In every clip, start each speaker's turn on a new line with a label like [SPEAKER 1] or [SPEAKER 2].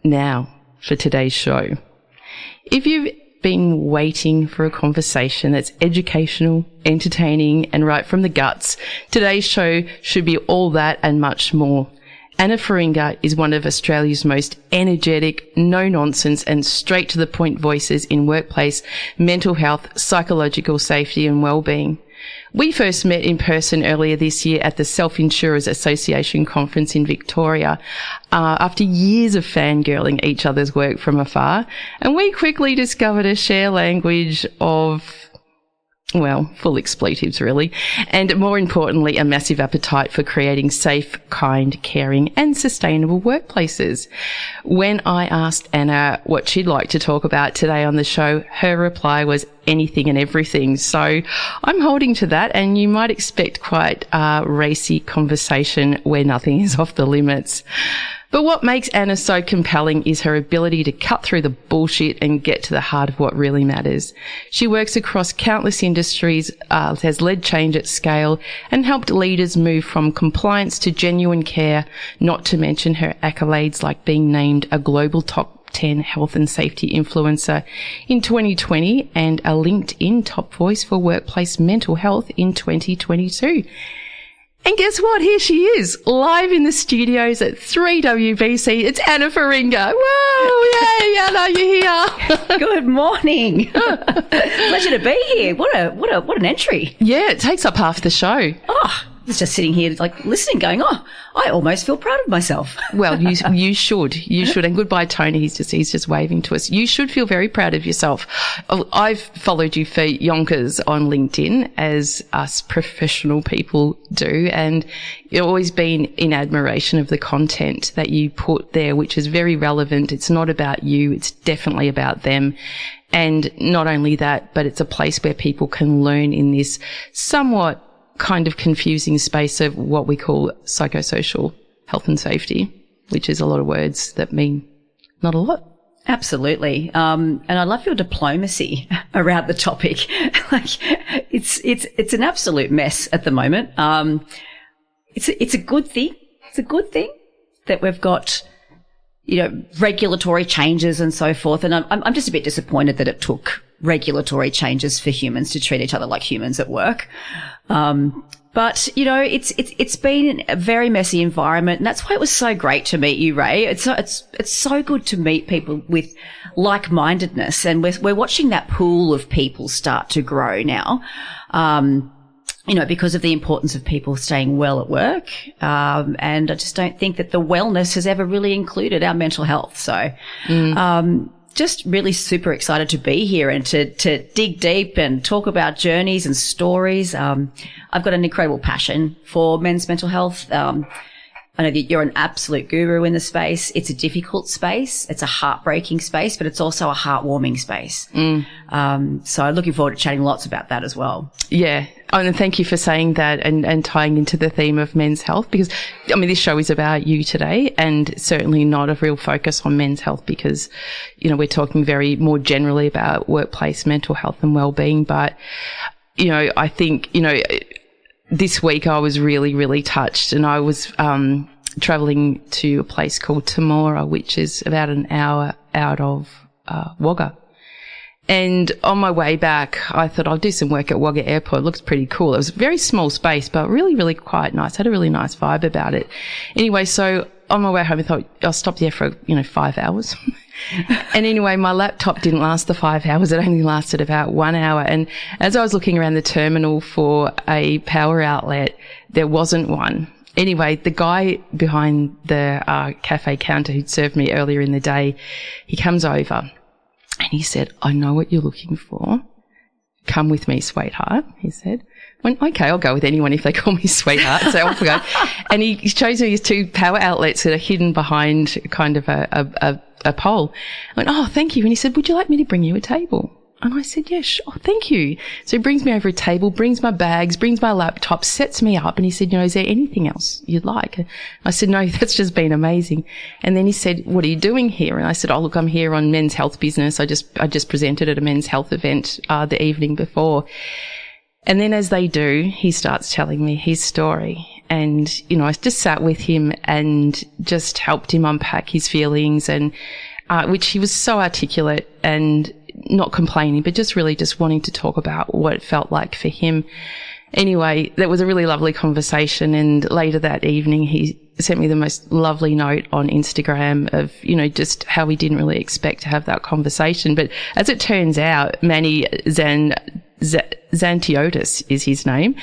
[SPEAKER 1] Now, for today's show. If you've been waiting for a conversation that's educational, entertaining, and right from the guts, today's show should be all that and much more. Anna Feringa is one of Australia's most energetic, no-nonsense and straight-to-the-point voices in workplace mental health, psychological safety and wellbeing. We first met in person earlier this year at the Self-Insurers Association conference in Victoria after years of fangirling each other's work from afar, and we quickly discovered a shared language of, well, full expletives really, and more importantly, a massive appetite for creating safe, kind, caring and sustainable workplaces. When I asked Anna what she'd like to talk about today on the show, her reply was anything and everything. So I'm holding to that, and you might expect quite a racy conversation where nothing is off the limits. But what makes Anna so compelling is her ability to cut through the bullshit and get to the heart of what really matters. She works across countless industries, has led change at scale and helped leaders move from compliance to genuine care, not to mention her accolades like being named a global top 10 health and safety influencer in 2020 and a LinkedIn top voice for workplace mental health in 2022. And guess what? Here she is, live in the studios at 3WBC. It's Anna Feringa. Whoa, yay, Anna, you're here.
[SPEAKER 2] Good morning. Pleasure to be here. What an entry.
[SPEAKER 1] Yeah, it takes up half the show.
[SPEAKER 2] Oh, I was just sitting here like listening, going, oh, I almost feel proud of myself.
[SPEAKER 1] Well, you should. You should. And goodbye, Tony. He's just waving to us. You should feel very proud of yourself. I've followed you for yonkers on LinkedIn, as us professional people do, and you've always been in admiration of the content that you put there, which is very relevant. It's not about you. It's definitely about them. And not only that, but it's a place where people can learn in this somewhat kind of confusing space of what we call psychosocial health and safety, which is a lot of words that mean not a lot.
[SPEAKER 2] Absolutely. And I love your diplomacy around the topic. Like it's an absolute mess at the moment. It's a good thing. It's a good thing that we've got, regulatory changes and so forth. And I'm just a bit disappointed that it took regulatory changes for humans to treat each other like humans at work. But it's been a very messy environment, and that's why it was so great to meet you, Rae. It's so good to meet people with like-mindedness, and we're watching that pool of people start to grow now. Because of the importance of people staying well at work. And I just don't think that the wellness has ever really included our mental health. So, just really super excited to be here and to dig deep and talk about journeys and stories. I've got an incredible passion for men's mental health. I know that you're an absolute guru in the space. It's a difficult space. It's a heartbreaking space, but it's also a heartwarming space. So I'm looking forward to chatting lots about that as well.
[SPEAKER 1] Yeah. And thank you for saying that and tying into the theme of men's health, because, this show is about you today, and certainly not a real focus on men's health because, we're talking very more generally about workplace mental health and wellbeing. But, I think, this week I was really, really touched, and I was travelling to a place called Temora, which is about an hour out of Wagga. And on my way back, I thought I'll do some work at Wagga Airport. It looks pretty cool. It was a very small space, but really, really quite nice. Had a really nice vibe about it. Anyway, so on my way home, I thought I'll stop there for, 5 hours. And anyway, my laptop didn't last the 5 hours. It only lasted about 1 hour. And as I was looking around the terminal for a power outlet, there wasn't one. Anyway, the guy behind the cafe counter who'd served me earlier in the day, he comes over. And he said, I know what you're looking for. Come with me, sweetheart, he said. I went, okay, I'll go with anyone if they call me sweetheart. So off we go. And he shows me his two power outlets that are hidden behind kind of a pole. I went, oh, thank you. And he said, would you like me to bring you a table? And I said, yeah, sure, thank you. So he brings me over a table, brings my bags, brings my laptop, sets me up, and he said, is there anything else you'd like? I said, no, that's just been amazing. And then he said, what are you doing here? And I said, oh, look, I'm here on men's health business. I just presented at a men's health event the evening before. And then as they do, he starts telling me his story. And, I just sat with him and just helped him unpack his feelings, and which he was so articulate and not complaining, but just really just wanting to talk about what it felt like for him. Anyway, that was a really lovely conversation. And later that evening, he sent me the most lovely note on Instagram of, just how he didn't really expect to have that conversation. But as it turns out, Manny Zantiotis is his name.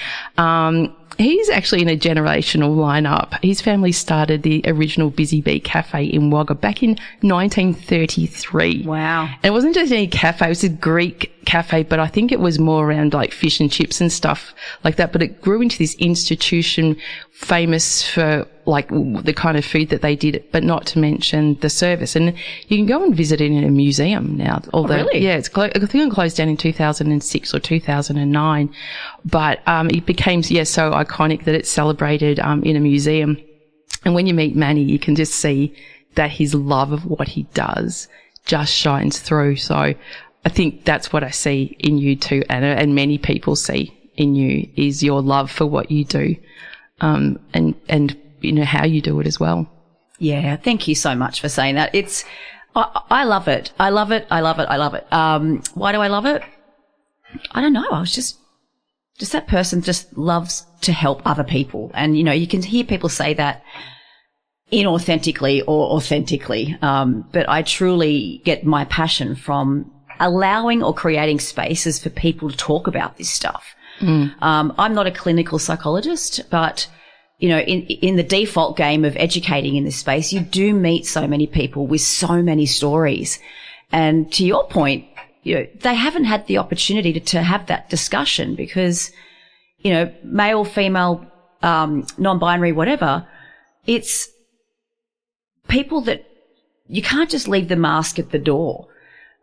[SPEAKER 1] He's actually in a generational lineup. His family started the original Busy Bee Cafe in Wagga back in 1933.
[SPEAKER 2] Wow.
[SPEAKER 1] And it wasn't just any cafe, it was a Greek cafe, but I think it was more around like fish and chips and stuff like that. But it grew into this institution famous for like the kind of food that they did, but not to mention the service. And you can go and visit it in a museum now.
[SPEAKER 2] Really?
[SPEAKER 1] Yeah, I think it closed down in 2006 or 2009. But it became, so iconic that it's celebrated in a museum. And when you meet Manny, you can just see that his love of what he does just shines through. So I think that's what I see in you too, Anna, and many people see in you, is your love for what you do, and how you do it as well.
[SPEAKER 2] Yeah, thank you so much for saying that. I love it. I love it. I love it. I love it. Why do I love it? I don't know. I was just that person just loves to help other people. And, you can hear people say that inauthentically or authentically. But I truly get my passion from allowing or creating spaces for people to talk about this stuff. I'm not a clinical psychologist, but, in the default game of educating in this space, you do meet so many people with so many stories. And to your point, they haven't had the opportunity to have that discussion because, male, female, non-binary, whatever, it's people that you can't just leave the mask at the door.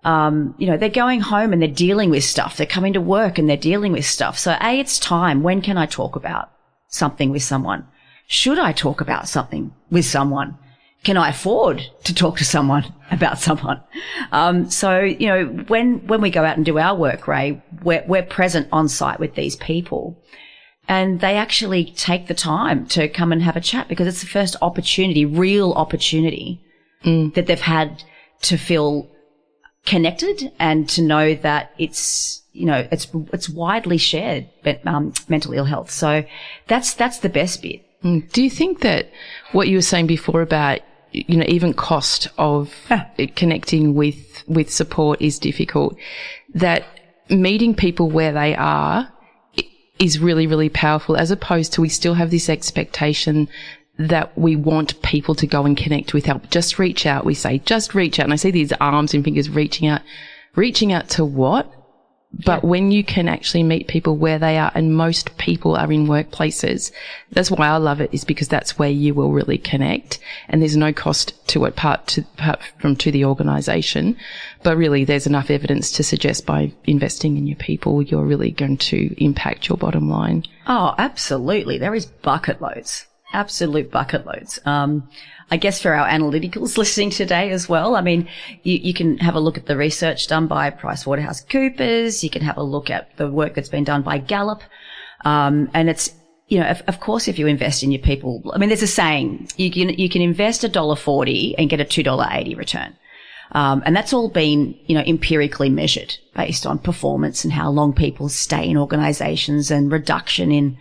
[SPEAKER 2] They're going home and they're dealing with stuff. They're coming to work and they're dealing with stuff. So it's time. When can I talk about something with someone? Should I talk about something with someone? Can I afford to talk to someone about someone? When we go out and do our work, Rae, we're present on site with these people, and they actually take the time to come and have a chat because it's the first opportunity, real opportunity, that they've had to feel connected and to know that it's widely shared, mental ill health. So that's the best bit.
[SPEAKER 1] Do you think that what you were saying before about, even cost of connecting with support is difficult, that meeting people where they are is really, really powerful, as opposed to we still have this expectation that we want people to go and connect with help. Just reach out. We say, just reach out. And I see these arms and fingers reaching out to what? But when you can actually meet people where they are, and most people are in workplaces, that's why I love it, is because that's where you will really connect, and there's no cost to it apart from the organisation. But really, there's enough evidence to suggest by investing in your people, you're really going to impact your bottom line.
[SPEAKER 2] Oh, absolutely. There is bucket loads. Absolute bucket loads. I guess for our analyticals listening today as well, I mean, you can have a look at the research done by PricewaterhouseCoopers. You can have a look at the work that's been done by Gallup. And it's, of course, if you invest in your people, I mean, there's a saying, you can invest $1.40 and get a $2.80 return. And that's all been, empirically measured based on performance and how long people stay in organizations and reduction in,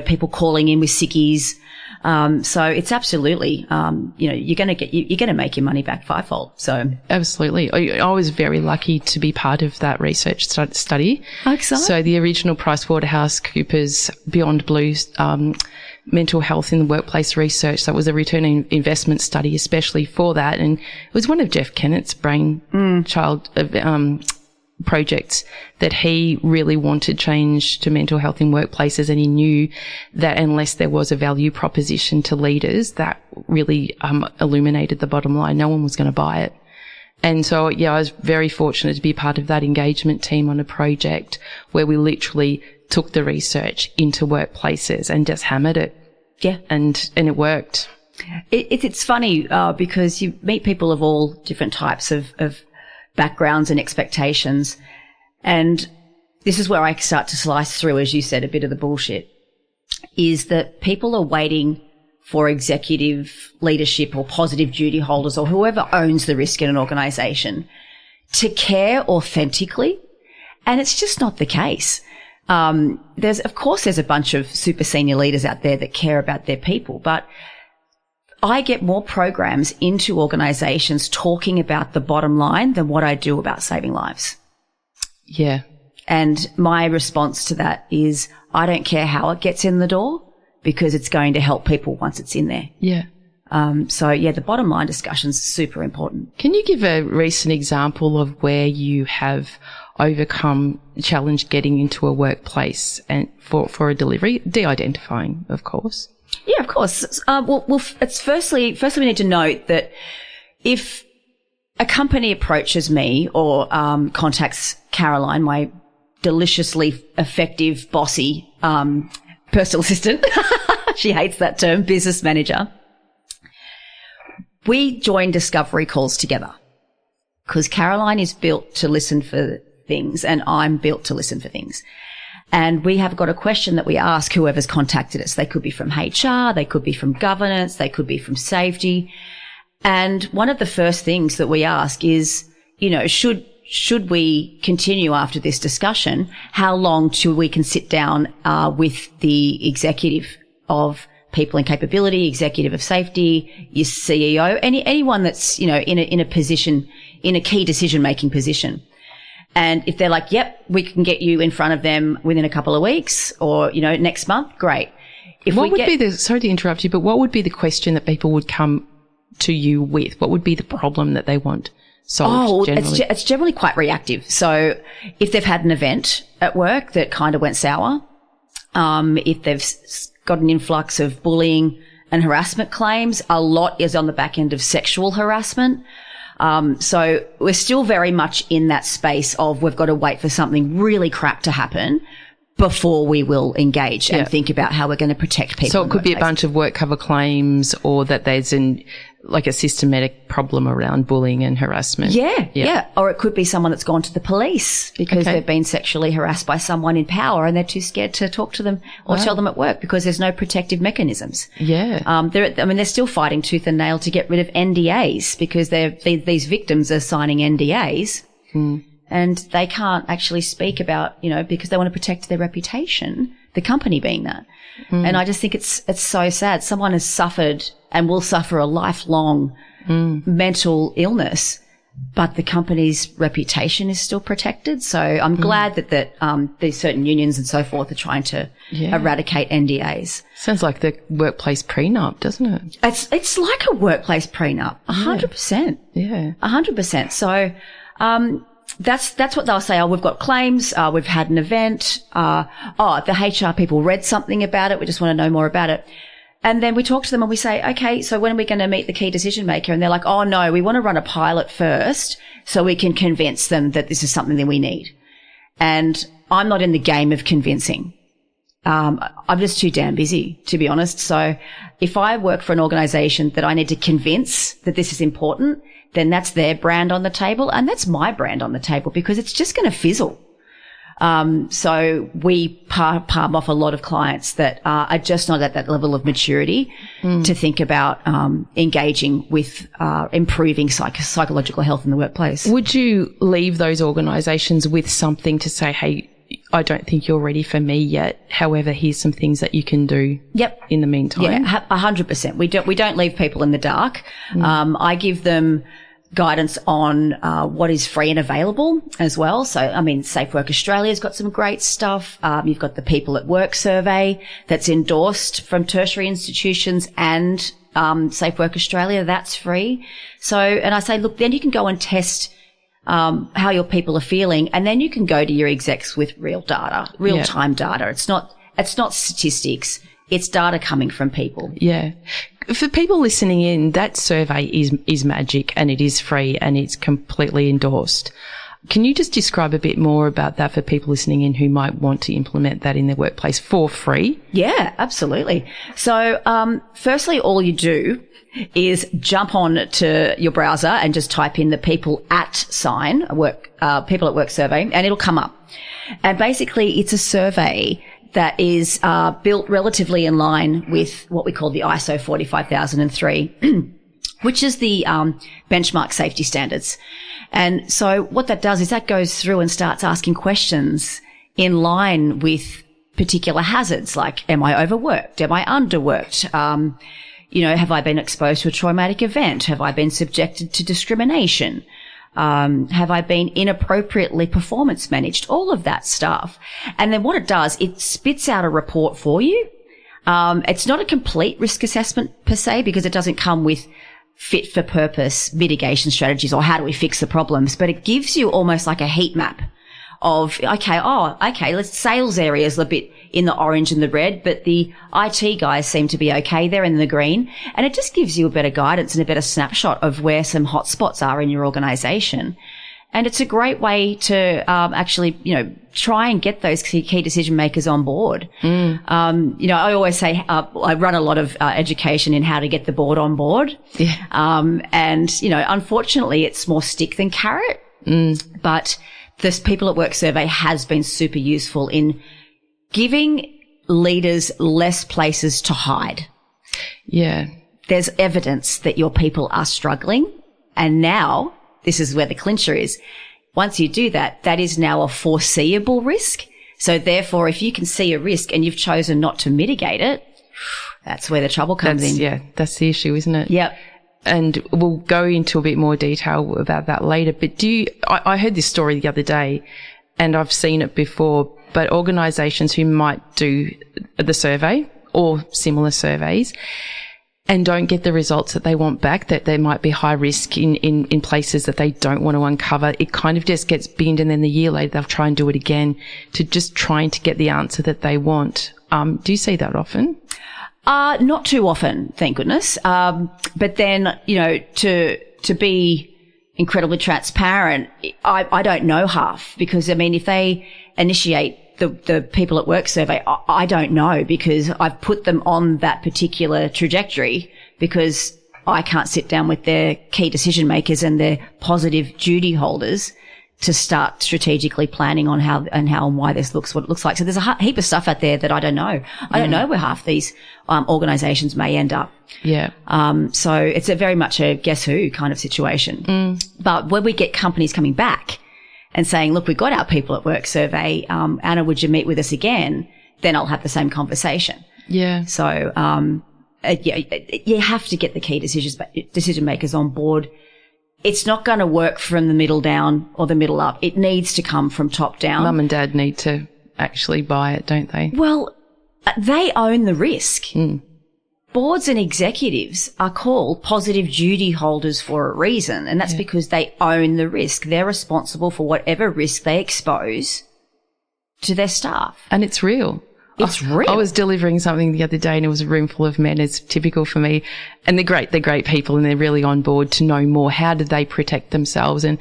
[SPEAKER 2] people calling in with sickies. So it's absolutely, you're going to make your money back fivefold. So
[SPEAKER 1] absolutely. I was very lucky to be part of that research study.
[SPEAKER 2] Excellent.
[SPEAKER 1] So the original PricewaterhouseCoopers Beyond Blue, mental health in the workplace research. That was a return on investment study, especially for that. And it was one of Jeff Kennett's brainchild projects that he really wanted change to mental health in workplaces, and he knew that unless there was a value proposition to leaders that really illuminated the bottom line, no one was going to buy it. And so, I was very fortunate to be part of that engagement team on a project where we literally took the research into workplaces and just hammered it.
[SPEAKER 2] Yeah.
[SPEAKER 1] And it worked.
[SPEAKER 2] It's funny because you meet people of all different types of backgrounds and expectations. And this is where I start to slice through, as you said, a bit of the bullshit. is that people are waiting for executive leadership or positive duty holders or whoever owns the risk in an organisation to care authentically. And it's just not the case. There's a bunch of super senior leaders out there that care about their people, but I get more programs into organisations talking about the bottom line than what I do about saving lives.
[SPEAKER 1] Yeah.
[SPEAKER 2] And my response to that is I don't care how it gets in the door because it's going to help people once it's in there.
[SPEAKER 1] Yeah.
[SPEAKER 2] The bottom line discussion is super important.
[SPEAKER 1] Can you give a recent example of where you have overcome challenge getting into a workplace and for a delivery, de-identifying, of course?
[SPEAKER 2] Yeah, of course. It's firstly we need to note that if a company approaches me or contacts Caroline, my deliciously effective, bossy personal assistant, she hates that term, business manager, we join discovery calls together because Caroline is built to listen for things and I'm built to listen for things. And we have got a question that we ask whoever's contacted us. They could be from HR, they could be from governance, they could be from safety. And one of the first things that we ask is, should we continue after this discussion? How long till we can sit down with the executive of people and capability, executive of safety, your CEO, anyone that's, in a position, in a key decision-making position. And if they're like, yep, we can get you in front of them within a couple of weeks or, next month, great.
[SPEAKER 1] Sorry to interrupt you, but what would be the question that people would come to you with? What would be the problem that they want solved generally?
[SPEAKER 2] It's generally quite reactive. So if they've had an event at work that kind of went sour, if they've got an influx of bullying and harassment claims, a lot is on the back end of sexual harassment. So we're still very much in that space of we've got to wait for something really crap to happen before we will engage and think about how we're going to protect people.
[SPEAKER 1] So it could be a bunch of work cover claims or that there's a systematic problem around bullying and harassment.
[SPEAKER 2] Yeah. Or it could be someone that's gone to the police because they've been sexually harassed by someone in power and they're too scared to talk to them or tell them at work because there's no protective mechanisms.
[SPEAKER 1] Yeah.
[SPEAKER 2] They're still fighting tooth and nail to get rid of NDAs because these victims are signing NDAs. And they can't actually speak about, because they want to protect their reputation, the company being that. And I just think it's so sad. Someone has suffered and will suffer a lifelong mental illness, but the company's reputation is still protected. So I'm glad that these certain unions and so forth are trying to eradicate NDAs. Sounds
[SPEAKER 1] like the workplace prenup, doesn't it?
[SPEAKER 2] It's like a workplace prenup, 100%.
[SPEAKER 1] Yeah.
[SPEAKER 2] 100%. So, that's what they'll say. Oh, we've got claims. We've had an event. The HR people read something about it. We just want to know more about it. And then we talk to them and we say, okay, so when are we going to meet the key decision maker? And they're like, oh no, we want to run a pilot first so we can convince them that this is something that we need. And I'm not in the game of convincing. I'm just too damn busy, to be honest. So if I work for an organisation that I need to convince that this is important, then that's their brand on the table and that's my brand on the table because it's just going to fizzle. So we palm off a lot of clients that are just not at that level of maturity to think about engaging with improving psychological health in the workplace.
[SPEAKER 1] Would you leave those organisations with something to say, hey, I don't think you're ready for me yet. However, here's some things that you can do in the meantime.
[SPEAKER 2] Yeah, 100%. We don't leave people in the dark. I give them guidance on what is free and available as well. So, Safe Work Australia's got some great stuff. You've got the People at Work survey that's endorsed from tertiary institutions and Safe Work Australia. That's free. So, and I say, look, then you can go and test how your people are feeling, and then you can go to your execs with real data, real-time data. It's not statistics. It's data coming from people.
[SPEAKER 1] Yeah. For people listening in, that survey is magic and it is free and it's completely endorsed. Can you just describe a bit more about that for people listening in who might want to implement that in their workplace for free?
[SPEAKER 2] Yeah, absolutely. So, firstly, all you do is jump on to your browser and just type in the People at sign, People at Work survey, and it'll come up. And basically, it's a survey that is built relatively in line with what we call the ISO 45003, which is the benchmark safety standards. And so what that does is that goes through and starts asking questions in line with particular hazards, like, am I overworked? Am I underworked? Have I been exposed to a traumatic event? Have I been subjected to discrimination? Have I been inappropriately performance managed? All of that stuff. And then what it does, it spits out a report for you. It's not a complete risk assessment per se, because it doesn't come with fit for purpose mitigation strategies or how do we fix the problems, but it gives you almost like a heat map of, let's sales areas a bit in the orange and the red, but the IT guys seem to be okay. They're in the green. And it just gives you a better guidance and a better snapshot of where some hot spots are in your organization. And it's a great way to try and get those key decision makers on board. I always say I run a lot of education in how to get the board on board.
[SPEAKER 1] Yeah.
[SPEAKER 2] Unfortunately, it's more stick than carrot. But this People at Work survey has been super useful in giving leaders less places to hide.
[SPEAKER 1] Yeah.
[SPEAKER 2] There's evidence that your people are struggling. And now, this is where the clincher is. Once you do that, that is now a foreseeable risk. So therefore, if you can see a risk and you've chosen not to mitigate it, that's where the trouble comes in.
[SPEAKER 1] Yeah, that's the issue, isn't it?
[SPEAKER 2] Yep.
[SPEAKER 1] And we'll go into a bit more detail about that later. But I heard this story the other day, and I've seen it before, but organisations who might do the survey or similar surveys and don't get the results that they want back, that there might be high risk in places that they don't want to uncover, it kind of just gets binned, and then the year later they'll try and do it again to just trying to get the answer that they want. Do you see that often?
[SPEAKER 2] Not too often, thank goodness. But then, to be incredibly transparent, I don't know half, because, if they initiate the People at Work survey, I don't know, because I've put them on that particular trajectory because I can't sit down with their key decision makers and their positive duty holders to start strategically planning on how and why this looks what it looks like. So there's a heap of stuff out there that I don't know. I don't know where half these organisations may end up.
[SPEAKER 1] Yeah.
[SPEAKER 2] So it's a very much a guess who kind of situation. But when we get companies coming back and saying, look, we've got our People at Work survey, Anna, would you meet with us again? Then I'll have the same conversation.
[SPEAKER 1] Yeah.
[SPEAKER 2] So you have to get the key decision makers on board. It's not going to work from the middle down or the middle up. It needs to come from top down.
[SPEAKER 1] Mum and Dad need to actually buy it, don't they?
[SPEAKER 2] Well, they own the risk. Boards and executives are called positive duty holders for a reason, and that's because they own the risk. They're responsible for whatever risk they expose to their staff.
[SPEAKER 1] And it's real.
[SPEAKER 2] It's real.
[SPEAKER 1] I was delivering something the other day and it was a room full of men, as typical for me. And they're great people, and they're really on board to know more. How do they protect themselves? And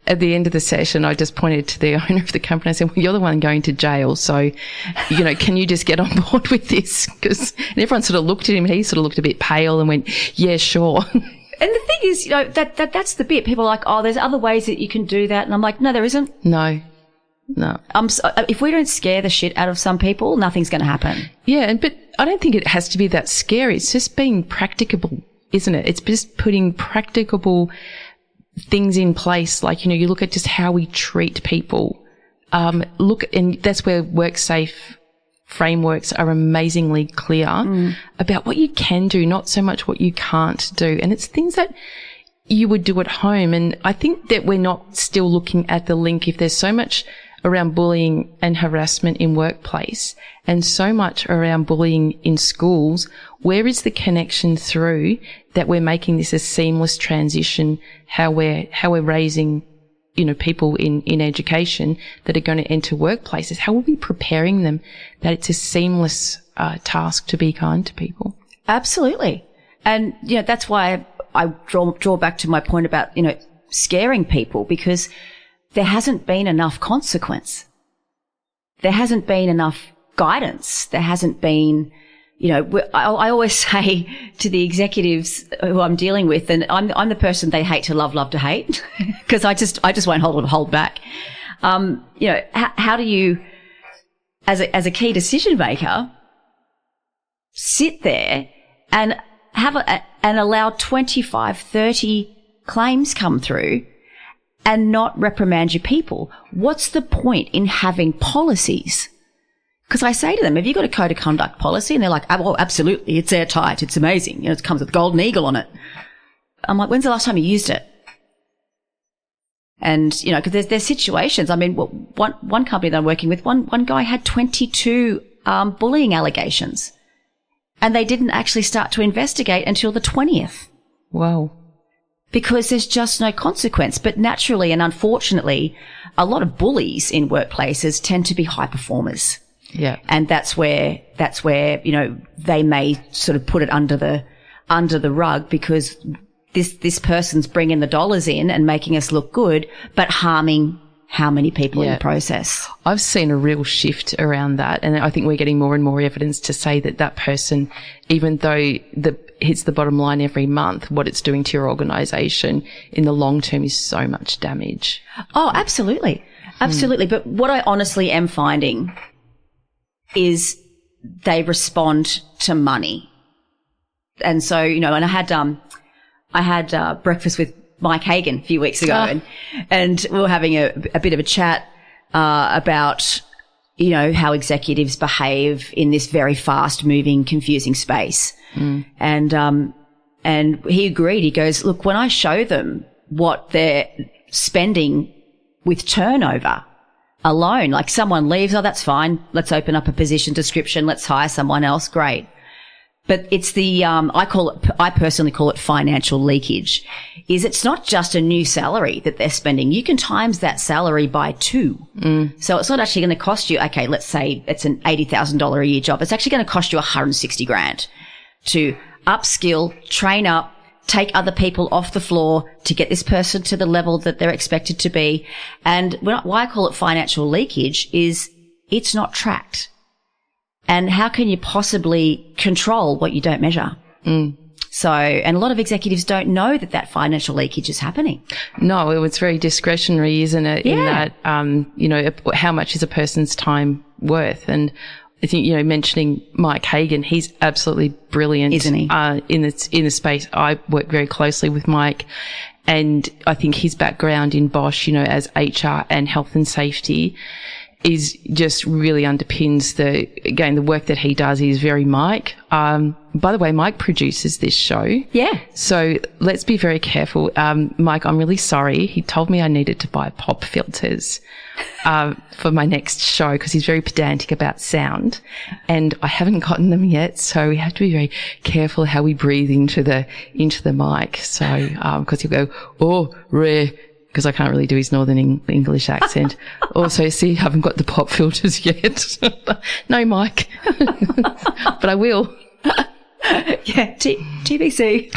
[SPEAKER 1] at the end of the session, I just pointed to the owner of the company. I said, well, you're the one going to jail. So, can you just get on board with this? And everyone sort of looked at him and he sort of looked a bit pale and went, yeah, sure.
[SPEAKER 2] And the thing is, that's the bit. People are like, oh, there's other ways that you can do that. And I'm like, no, there isn't.
[SPEAKER 1] No.
[SPEAKER 2] If we don't scare the shit out of some people, nothing's going to happen.
[SPEAKER 1] Yeah, but I don't think it has to be that scary. It's just being practicable, isn't it? It's just putting practicable things in place. Like, you look at just how we treat people. And that's where WorkSafe frameworks are amazingly clear about what you can do, not so much what you can't do. And it's things that you would do at home. And I think that we're not still looking at the link. If there's so much around bullying and harassment in workplace and so much around bullying in schools, where is the connection through that we're making this a seamless transition, how we're raising, people in education that are going to enter workplaces? How are we preparing them that it's a seamless task to be kind to people?
[SPEAKER 2] Absolutely. And, that's why I draw back to my point about, scaring people, because there hasn't been enough consequence. There hasn't been enough guidance. There hasn't been, I always say to the executives who I'm dealing with, and I'm the person they hate to love to hate, because I just won't hold back. How do you as a key decision maker, sit there and and allow 25, 30 claims come through and not reprimand your people? What's the point in having policies? Because I say to them, have you got a code of conduct policy? And they're like, oh, absolutely. It's airtight. It's amazing. You know, it comes with a golden eagle on it. I'm like, when's the last time you used it? And, you know, because there's situations. I mean, one company that I'm working with, one guy had 22 bullying allegations. And they didn't actually start to investigate until the 20th.
[SPEAKER 1] Wow.
[SPEAKER 2] Because there's just no consequence. But naturally and unfortunately, a lot of bullies in workplaces tend to be high performers.
[SPEAKER 1] Yeah.
[SPEAKER 2] And that's where, you know, they may sort of put it under the rug because this person's bringing the dollars in and making us look good, but harming how many people in the process.
[SPEAKER 1] I've seen a real shift around that, and I think we're getting more and more evidence to say that person, even though hits the bottom line every month, what it's doing to your organisation in the long term is so much damage.
[SPEAKER 2] Oh, absolutely. Absolutely. But what I honestly am finding is they respond to money. And so, you know, and I had breakfast with Mike Hagan a few weeks ago and we were having a bit of a chat about, you know, how executives behave in this very fast moving, confusing space. And he agreed. He goes, look, when I show them what they're spending with turnover alone, like someone leaves, oh, that's fine. Let's open up a position description. Let's hire someone else. Great. But it's the, I personally call it financial leakage, is it's not just a new salary that they're spending. You can times that salary by 2. So it's not actually going to cost you, okay, let's say it's an $80,000 a year job. It's actually going to cost you $160,000 to upskill, train up, take other people off the floor to get this person to the level that they're expected to be. And why I call it financial leakage is it's not tracked. And how can you possibly control what you don't measure? So, and a lot of executives don't know that financial leakage is happening.
[SPEAKER 1] No, it's very discretionary, isn't it?
[SPEAKER 2] Yeah.
[SPEAKER 1] In that, you know, how much is a person's time worth? And I think, you know, mentioning Mike Hagan, he's absolutely brilliant.
[SPEAKER 2] Isn't he?
[SPEAKER 1] In the space. I work very closely with Mike, and I think his background in Bosch, you know, as HR and health and safety is just really underpins the work that he does is very Mike. By the way, Mike produces this show.
[SPEAKER 2] Yeah.
[SPEAKER 1] So let's be very careful. Mike, I'm really sorry. He told me I needed to buy pop filters, for my next show because he's very pedantic about sound and I haven't gotten them yet. So we have to be very careful how we breathe into the mic. So, cause he'll go, oh, Rae, because I can't really do his Northern English accent. Also, see, I haven't got the pop filters yet. No, Mike. But I will.
[SPEAKER 2] Yeah, TBC.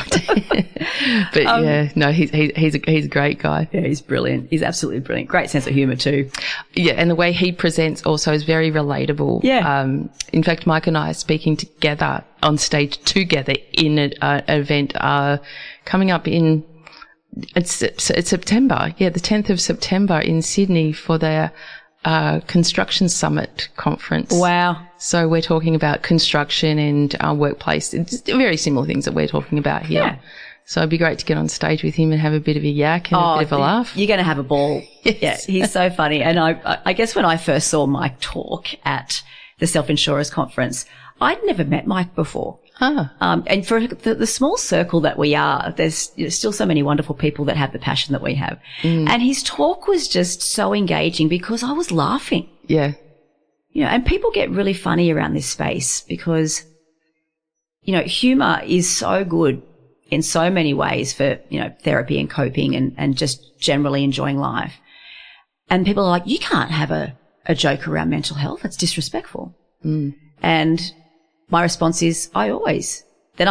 [SPEAKER 1] But yeah, no, he's a great guy.
[SPEAKER 2] Yeah, he's brilliant. He's absolutely brilliant. Great sense of humour too.
[SPEAKER 1] Yeah, and the way he presents also is very relatable.
[SPEAKER 2] Yeah.
[SPEAKER 1] In fact, Mike and I are speaking together on stage together in an event coming up in it's September. Yeah, the 10th of September in Sydney for their Construction Summit conference.
[SPEAKER 2] Wow.
[SPEAKER 1] So we're talking about construction and workplace. It's very similar things that we're talking about here.
[SPEAKER 2] Yeah.
[SPEAKER 1] So it'd be great to get on stage with him and have a bit of a yak and a bit of a laugh.
[SPEAKER 2] You're going to have a ball.
[SPEAKER 1] Yes.
[SPEAKER 2] Yeah, he's so funny. And I guess when I first saw Mike talk at the Self-Insurers Conference, I'd never met Mike before. And for the small circle that we are, there's still so many wonderful people that have the passion that we have. And his talk was just so engaging because I was laughing.
[SPEAKER 1] Yeah.
[SPEAKER 2] You know, and people get really funny around this space because, you know, humour is so good in so many ways for, you know, therapy and coping and just generally enjoying life. And people are like, you can't have a joke around mental health. It's disrespectful. And my response is I'm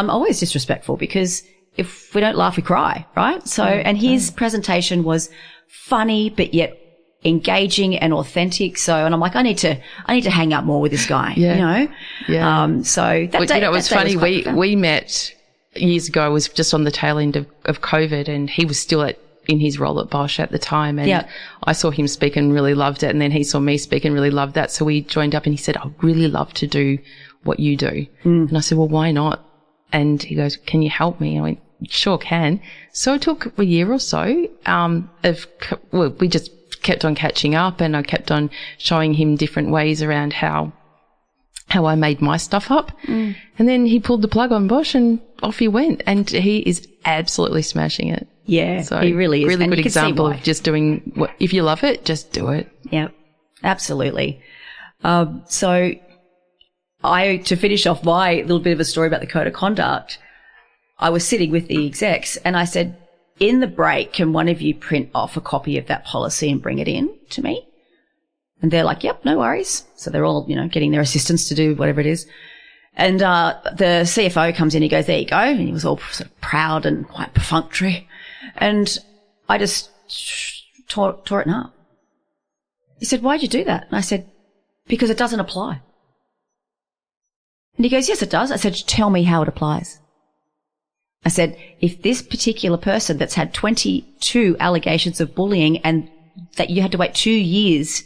[SPEAKER 2] always disrespectful because if we don't laugh, we cry, right? So, and his presentation was funny, but yet engaging and authentic. So, and I'm like, I need to hang out more with this guy, you know?
[SPEAKER 1] Yeah.
[SPEAKER 2] So that day,
[SPEAKER 1] you know, it was funny. We met years ago. I was just on the tail end of COVID and he was still in his role at Bosch at the time. And I saw him speak and really loved it. And then he saw me speak and really loved that. So we joined up and he said, I'd really love to do what you do. And I said, well, why not? And he goes, can you help me? I went, sure can. So it took a year or so we just kept on catching up, and I kept on showing him different ways around how I made my stuff up. And then he pulled the plug on Bosch and off he went. And he is absolutely smashing it.
[SPEAKER 2] Yeah, so he really is.
[SPEAKER 1] Really good example of just doing what, if you love it, just do it.
[SPEAKER 2] Yeah, absolutely. So to finish off my little bit of a story about the code of conduct, I was sitting with the execs and I said, in the break, can one of you print off a copy of that policy and bring it in to me? And they're like, yep, no worries. So they're all, getting their assistants to do whatever it is. And the CFO comes in, he goes, there you go. And he was all sort of proud and quite perfunctory. And I just tore it up. He said, why'd you do that? And I said, because it doesn't apply. And he goes, yes, it does. I said, tell me how it applies. I said, if this particular person that's had 22 allegations of bullying and that you had to wait 2 years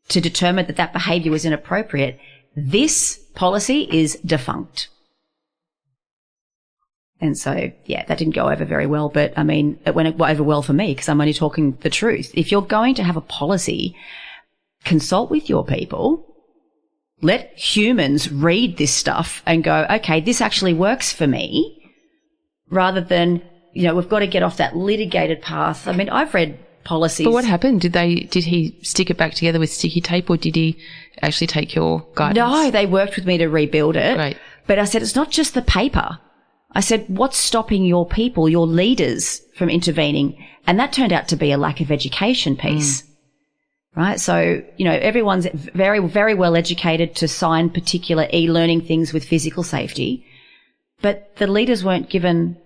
[SPEAKER 2] to determine that behaviour was inappropriate, this policy is defunct. And so, that didn't go over very well, but I mean, it went over well for me because I'm only talking the truth. If you're going to have a policy, consult with your people. Let humans read this stuff and go, okay, this actually works for me, rather than, we've got to get off that litigated path. I mean, I've read policies. But
[SPEAKER 1] what happened? Did he stick it back together with sticky tape, or did he actually take your guidance?
[SPEAKER 2] No, they worked with me to rebuild it.
[SPEAKER 1] Right.
[SPEAKER 2] But I said, it's not just the paper. I said, what's stopping your people, your leaders, from intervening? And that turned out to be a lack of education piece. Right? So, everyone's very, very well educated to sign particular e-learning things with physical safety, but the leaders weren't given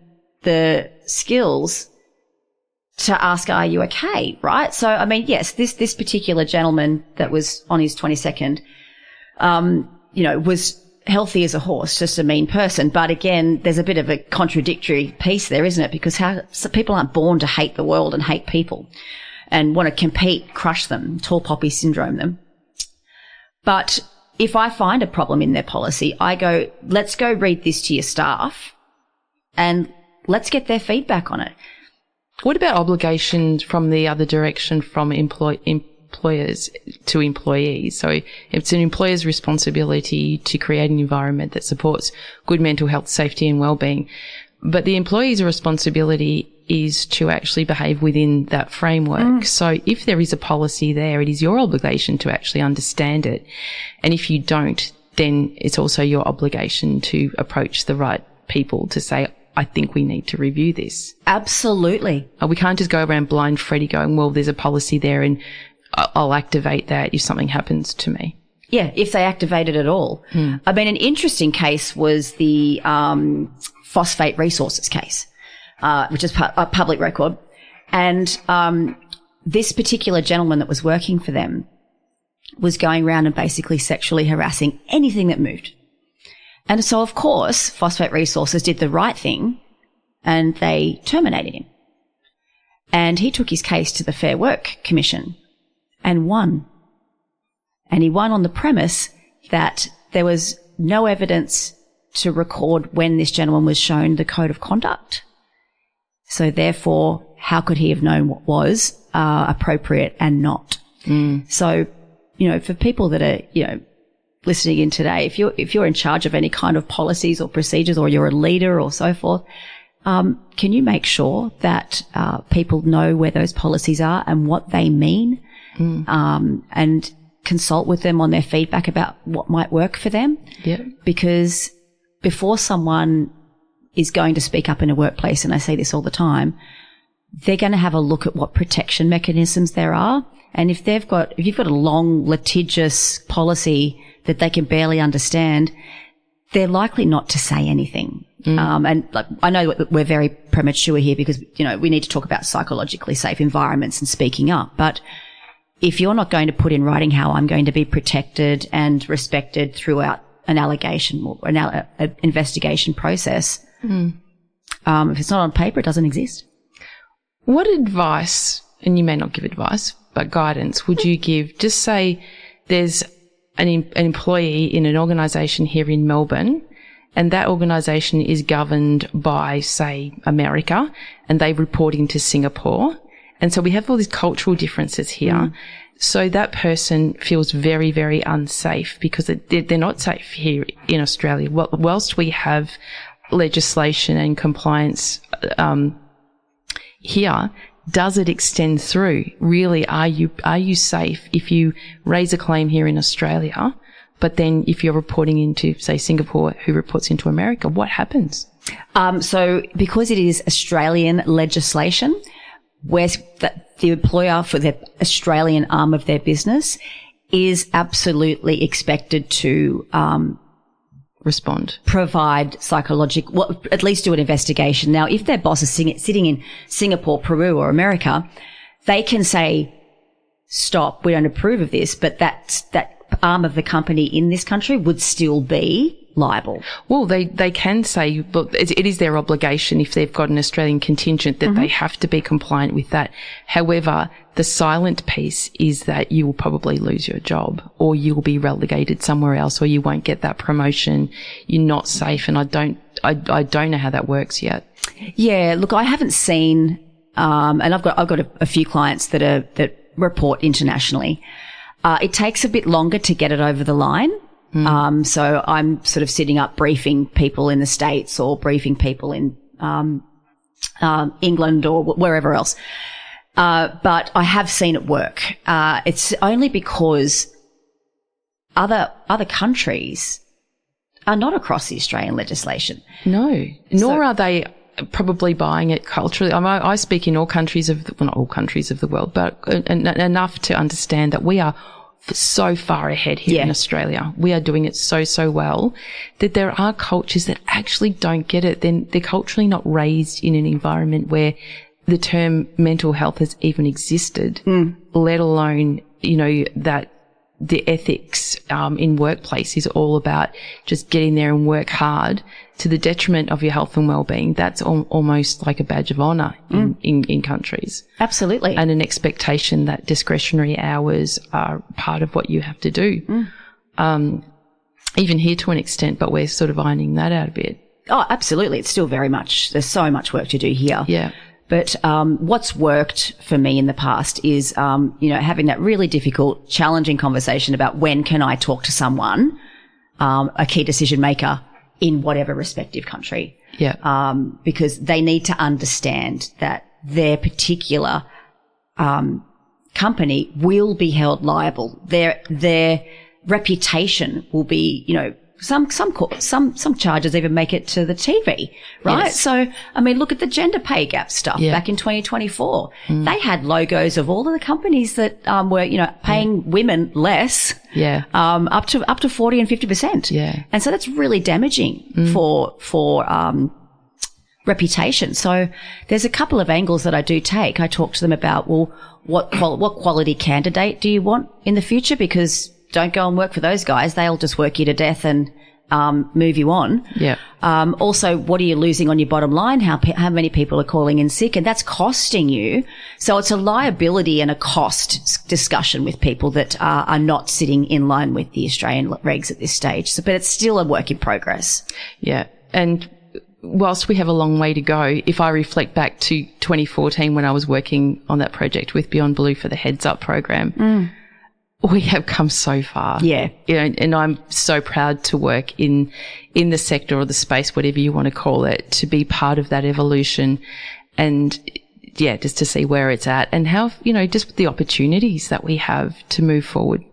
[SPEAKER 2] the skills to ask, are you okay? Right? So, I mean, yes, this particular gentleman that was on his 22nd, was healthy as a horse, just a mean person. But again, there's a bit of a contradictory piece there, isn't it? Because people aren't born to hate the world and hate people and want to compete, crush them, tall poppy syndrome them. But if I find a problem in their policy, I go, let's go read this to your staff and let's get their feedback on it.
[SPEAKER 1] What about obligations from the other direction, from employers to employees? So it's an employer's responsibility to create an environment that supports good mental health, safety and wellbeing. But the employee's responsibility is to actually behave within that framework. So if there is a policy there, it is your obligation to actually understand it. And if you don't, then it's also your obligation to approach the right people to say, I think we need to review this.
[SPEAKER 2] Absolutely.
[SPEAKER 1] We can't just go around blind Freddy going, well, there's a policy there and I'll activate that if something happens to me.
[SPEAKER 2] Yeah, if they activate it at all. I mean, an interesting case was the phosphate resources case, which is a public record. And this particular gentleman that was working for them was going around and basically sexually harassing anything that moved. And so, of course, Phosphate Resources did the right thing and they terminated him. And he took his case to the Fair Work Commission and won. And he won on the premise that there was no evidence to record when this gentleman was shown the code of conduct. So therefore, how could he have known what was appropriate and not? So, for people that are, listening in today, if you're in charge of any kind of policies or procedures, or you're a leader or so forth, can you make sure that people know where those policies are and what they mean, and consult with them on their feedback about what might work for them?
[SPEAKER 1] Yeah.
[SPEAKER 2] Because before someone is going to speak up in a workplace, and I say this all the time, they're going to have a look at what protection mechanisms there are. And if you've got a long, litigious policy that they can barely understand, they're likely not to say anything. And I know we're very premature here because, we need to talk about psychologically safe environments and speaking up. But if you're not going to put in writing how I'm going to be protected and respected throughout an allegation or an investigation process, if it's not on paper, it doesn't exist.
[SPEAKER 1] What advice, and you may not give advice, but guidance, would you give? Just say there's an employee in an organisation here in Melbourne, and that organisation is governed by, say, America, and they report into Singapore. And so we have all these cultural differences here. So that person feels very, very unsafe because they're not safe here in Australia. Whilst we have legislation and compliance here, does it extend through? Really, are you safe if you raise a claim here in Australia, but then if you're reporting into, say, Singapore, who reports into America, what happens?
[SPEAKER 2] So because it is Australian legislation, where the employer for the Australian arm of their business is absolutely expected to
[SPEAKER 1] respond,
[SPEAKER 2] provide psychological, well, at least do an investigation. Now, if their boss is sitting in Singapore, Peru, or America, they can say, "Stop, we don't approve of this," but that arm of the company in this country would still be liable.
[SPEAKER 1] Well, they can say, but it is their obligation if they've got an Australian contingent that they have to be compliant with that. However, the silent piece is that you will probably lose your job, or you will be relegated somewhere else, or you won't get that promotion. You're not safe, and I don't know how that works yet.
[SPEAKER 2] Yeah, look, I haven't seen, and I've got a few clients that report internationally. It takes a bit longer to get it over the line. So I'm sort of sitting up briefing people in the States or briefing people in England or wherever else. But I have seen it work. It's only because other countries are not across the Australian legislation.
[SPEAKER 1] No, nor are they probably buying it culturally. I speak in all countries not all countries of the world, but enough to understand that we are so far ahead here in Australia. We are doing it so well that there are cultures that actually don't get it. Then they're culturally not raised in an environment where the term mental health has even existed, let alone, that the ethics in workplace is all about just getting there and work hard to the detriment of your health and well-being. That's almost like a badge of honour in countries.
[SPEAKER 2] Absolutely.
[SPEAKER 1] And an expectation that discretionary hours are part of what you have to do. Even here to an extent, but we're sort of ironing that out a bit.
[SPEAKER 2] Oh, absolutely. It's still there's so much work to do here.
[SPEAKER 1] Yeah.
[SPEAKER 2] But what's worked for me in the past is, having that really difficult, challenging conversation about when can I talk to someone, a key decision maker in whatever respective country.
[SPEAKER 1] Yeah.
[SPEAKER 2] Because they need to understand that their particular company will be held liable. Their reputation will be, some charges even make it to the TV, right?
[SPEAKER 1] Yes.
[SPEAKER 2] So, look at the gender pay gap stuff back in 2024. They had logos of all of the companies that were, paying women less, up to 40 and 50%.
[SPEAKER 1] Yeah.
[SPEAKER 2] And so that's really damaging for reputation. So there's a couple of angles that I do take. I talk to them about, well, what quality candidate do you want in the future? Because don't go and work for those guys. They'll just work you to death and move you on.
[SPEAKER 1] Yeah.
[SPEAKER 2] Also, what are you losing on your bottom line? How many people are calling in sick? And that's costing you. So it's a liability and a cost discussion with people that are not sitting in line with the Australian regs at this stage. So, but it's still a work in progress.
[SPEAKER 1] Yeah. And whilst we have a long way to go, if I reflect back to 2014 when I was working on that project with Beyond Blue for the Heads Up program, we have come so far.
[SPEAKER 2] Yeah.
[SPEAKER 1] And I'm so proud to work in the sector or the space, whatever you want to call it, to be part of that evolution and, just to see where it's at and how, just the opportunities that we have to move forward.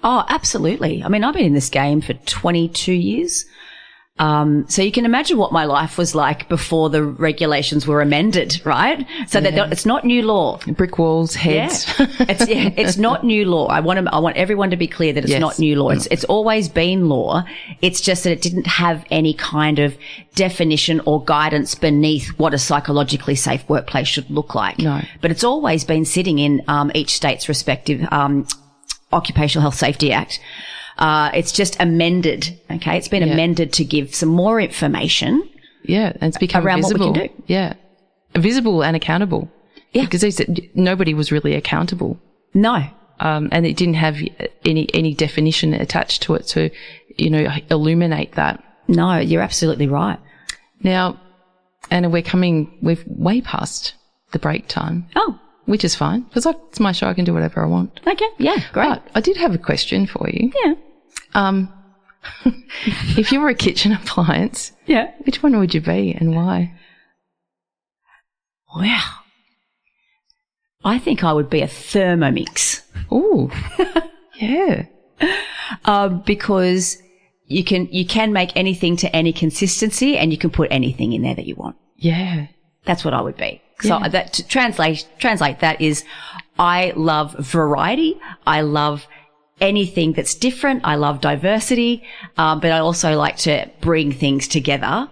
[SPEAKER 2] Oh, absolutely. I've been in this game for 22 years. So you can imagine what my life was like before the regulations were amended, right? So that it's not new law.
[SPEAKER 1] Brick walls, heads.
[SPEAKER 2] Yeah. It's not new law. I want everyone to be clear that it's not new law. It's always been law. It's just that it didn't have any kind of definition or guidance beneath what a psychologically safe workplace should look like.
[SPEAKER 1] No.
[SPEAKER 2] But it's always been sitting in each state's respective Occupational Health Safety Act. It's just amended. Okay. It's been amended to give some more information.
[SPEAKER 1] Yeah. And it's become
[SPEAKER 2] around
[SPEAKER 1] visible.
[SPEAKER 2] what we can do.
[SPEAKER 1] Yeah. Visible and accountable.
[SPEAKER 2] Yeah.
[SPEAKER 1] Because they said nobody was really accountable.
[SPEAKER 2] No.
[SPEAKER 1] And it didn't have any definition attached to it to, illuminate that.
[SPEAKER 2] No, you're absolutely right.
[SPEAKER 1] Now, Anna, we're way past the break time.
[SPEAKER 2] Oh.
[SPEAKER 1] Which is fine, because it's my show. I can do whatever I want.
[SPEAKER 2] Okay. Yeah, great.
[SPEAKER 1] But I did have a question for you.
[SPEAKER 2] Yeah.
[SPEAKER 1] If you were a kitchen appliance,
[SPEAKER 2] yeah,
[SPEAKER 1] which one would you be and why?
[SPEAKER 2] Wow. I think I would be a Thermomix.
[SPEAKER 1] Ooh. Yeah.
[SPEAKER 2] Because you can make anything to any consistency and you can put anything in there that you want.
[SPEAKER 1] Yeah.
[SPEAKER 2] That's what I would be. So that to translate that is I love variety. I love anything that's different. I love diversity. But I also like to bring things together.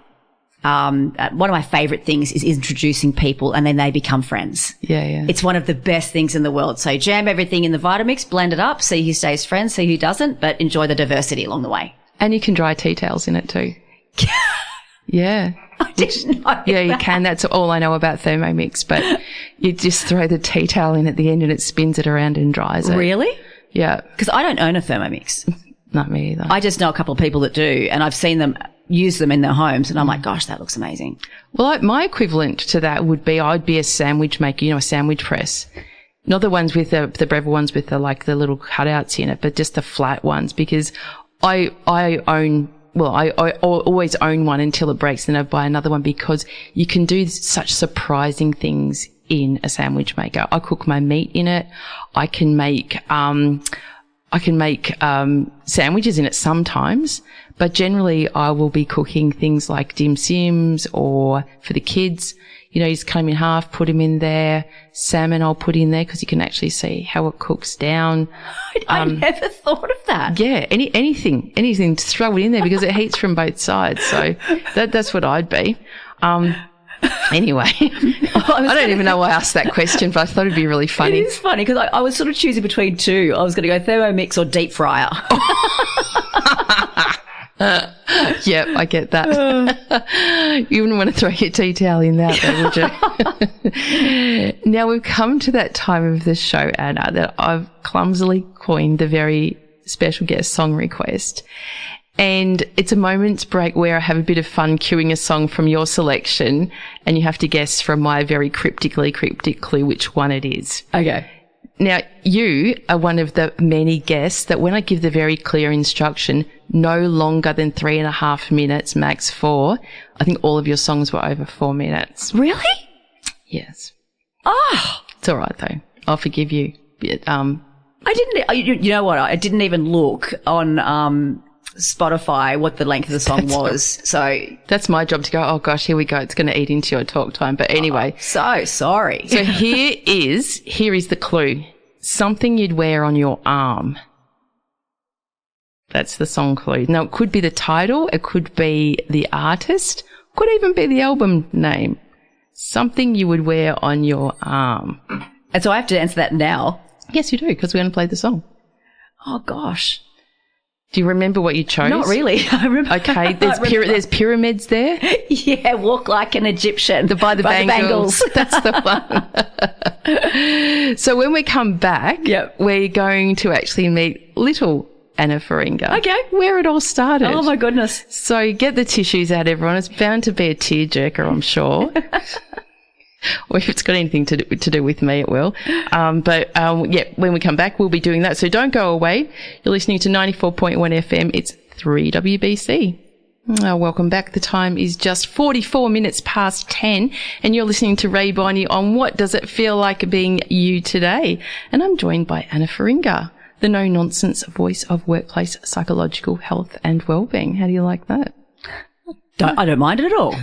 [SPEAKER 2] One of my favorite things is introducing people and then they become friends.
[SPEAKER 1] Yeah, yeah.
[SPEAKER 2] It's one of the best things in the world. So jam everything in the Vitamix, blend it up, see who stays friends, see who doesn't, but enjoy the diversity along the way.
[SPEAKER 1] And you can dry tea towels in it too. Yeah.
[SPEAKER 2] I didn't know.
[SPEAKER 1] Yeah, you can. That's all I know about Thermomix, but you just throw the tea towel in at the end and it spins it around and dries it.
[SPEAKER 2] Really?
[SPEAKER 1] Yeah.
[SPEAKER 2] Because I don't own a Thermomix.
[SPEAKER 1] Not me either.
[SPEAKER 2] I just know a couple of people that do, and I've seen them use them in their homes, and I'm like, gosh, that looks amazing.
[SPEAKER 1] Well, my equivalent to that would be I'd be a sandwich maker, a sandwich press. Not the ones with the Breville ones with the little cutouts in it, but just the flat ones, because I always own one until it breaks, then I buy another one, because you can do such surprising things in a sandwich maker. I cook my meat in it. I can make sandwiches in it sometimes, but generally I will be cooking things like dim sims, or for the kids, just cut them in half, put them in there. Salmon I'll put in there because you can actually see how it cooks down.
[SPEAKER 2] I never thought of that.
[SPEAKER 1] Yeah, anything to throw it in there because it heats from both sides. So that's what I'd be. Anyway, I don't even know why I asked that question, but I thought it'd be really funny.
[SPEAKER 2] It is funny because I was sort of choosing between two. I was going to go Thermomix or deep fryer.
[SPEAKER 1] Yep, I get that. You wouldn't want to throw your tea towel in that, though, would you? Now we've come to that time of the show, Anna, that I've clumsily coined the very special guest song request. And it's a moment's break where I have a bit of fun cueing a song from your selection, and you have to guess from my very cryptic clue which one it is.
[SPEAKER 2] Okay.
[SPEAKER 1] Now, you are one of the many guests that when I give the very clear instruction, no longer than 3.5 minutes, max 4, I think all of your songs were over 4 minutes.
[SPEAKER 2] Really?
[SPEAKER 1] Yes.
[SPEAKER 2] Oh.
[SPEAKER 1] It's all right, though. I'll forgive you.
[SPEAKER 2] I didn't, you know what? I didn't even look on Spotify what the length of the song was. So
[SPEAKER 1] that's my job to go, oh gosh, here we go. It's going to eat into your talk time. But anyway.
[SPEAKER 2] So sorry.
[SPEAKER 1] So here is the clue. Something you'd wear on your arm. That's the song clue. Now, it could be the title. It could be the artist. Could even be the album name. Something you would wear on your arm.
[SPEAKER 2] And so I have to answer that now.
[SPEAKER 1] Yes, you do, because we're going to play the song.
[SPEAKER 2] Oh, gosh.
[SPEAKER 1] Do you remember what you chose?
[SPEAKER 2] Not really. I remember.
[SPEAKER 1] Okay, there's pyramids there.
[SPEAKER 2] Yeah, walk like an Egyptian.
[SPEAKER 1] By the bangles. That's the one. So when we come back, we're going to actually meet little Anna Feringa.
[SPEAKER 2] Okay.
[SPEAKER 1] Where it all started.
[SPEAKER 2] Oh, my goodness.
[SPEAKER 1] So get the tissues out, everyone. It's bound to be a tearjerker, I'm sure. Or if it's got anything to do with me, it will. When we come back, we'll be doing that. So don't go away. You're listening to 94.1 FM. It's 3WBC. Welcome back. The time is just 44 minutes past 10, and you're listening to Rae Bonney on What Does It Feel Like Being You Today? And I'm joined by Anna Feringa, the no-nonsense voice of workplace psychological health and wellbeing. How do you like that?
[SPEAKER 2] I don't mind it at all.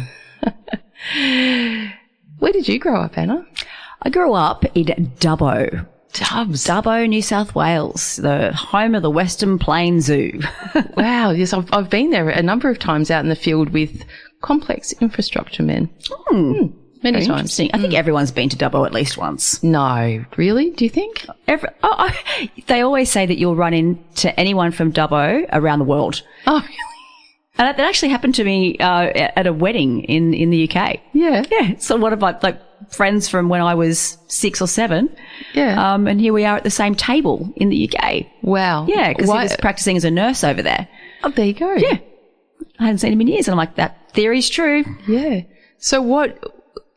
[SPEAKER 1] Where did you grow up, Anna?
[SPEAKER 2] I grew up in Dubbo. Dubbo, New South Wales, the home of the Western Plains Zoo.
[SPEAKER 1] Wow, yes, I've been there a number of times out in the field with complex infrastructure men. Many times.
[SPEAKER 2] Interesting. I think everyone's been to Dubbo at least once.
[SPEAKER 1] No, really? Do you think?
[SPEAKER 2] They always say that you'll run into anyone from Dubbo around the world.
[SPEAKER 1] Oh, really?
[SPEAKER 2] And that actually happened to me at a wedding in the UK.
[SPEAKER 1] Yeah.
[SPEAKER 2] Yeah. So one of my friends from when I was 6 or 7.
[SPEAKER 1] Yeah.
[SPEAKER 2] And here we are at the same table in the UK.
[SPEAKER 1] Wow.
[SPEAKER 2] Yeah, because he was practicing as a nurse over there.
[SPEAKER 1] Oh, there you go.
[SPEAKER 2] Yeah. I hadn't seen him in years. And I'm like, that theory's true.
[SPEAKER 1] Yeah. So what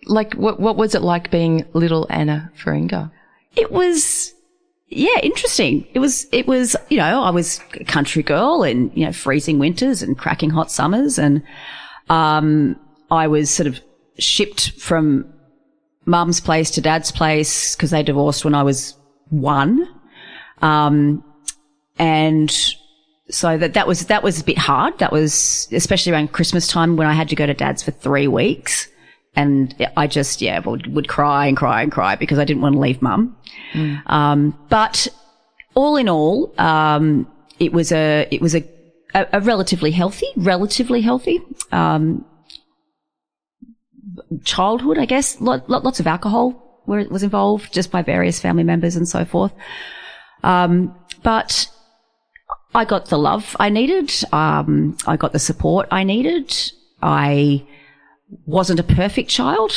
[SPEAKER 1] was it like being little Anna Feringa?
[SPEAKER 2] It was, interesting. It was, I was a country girl in, freezing winters and cracking hot summers. And I was sort of shipped from mum's place to dad's place because they divorced when I was 1. And so that was a bit hard. That was especially around Christmas time when I had to go to dad's for 3 weeks. And I just, would cry and cry and cry because I didn't want to leave mum. But all in all, it was a relatively healthy, childhood, I guess. Lots of alcohol was involved just by various family members and so forth. But I got the love I needed. I got the support I needed. I wasn't a perfect child.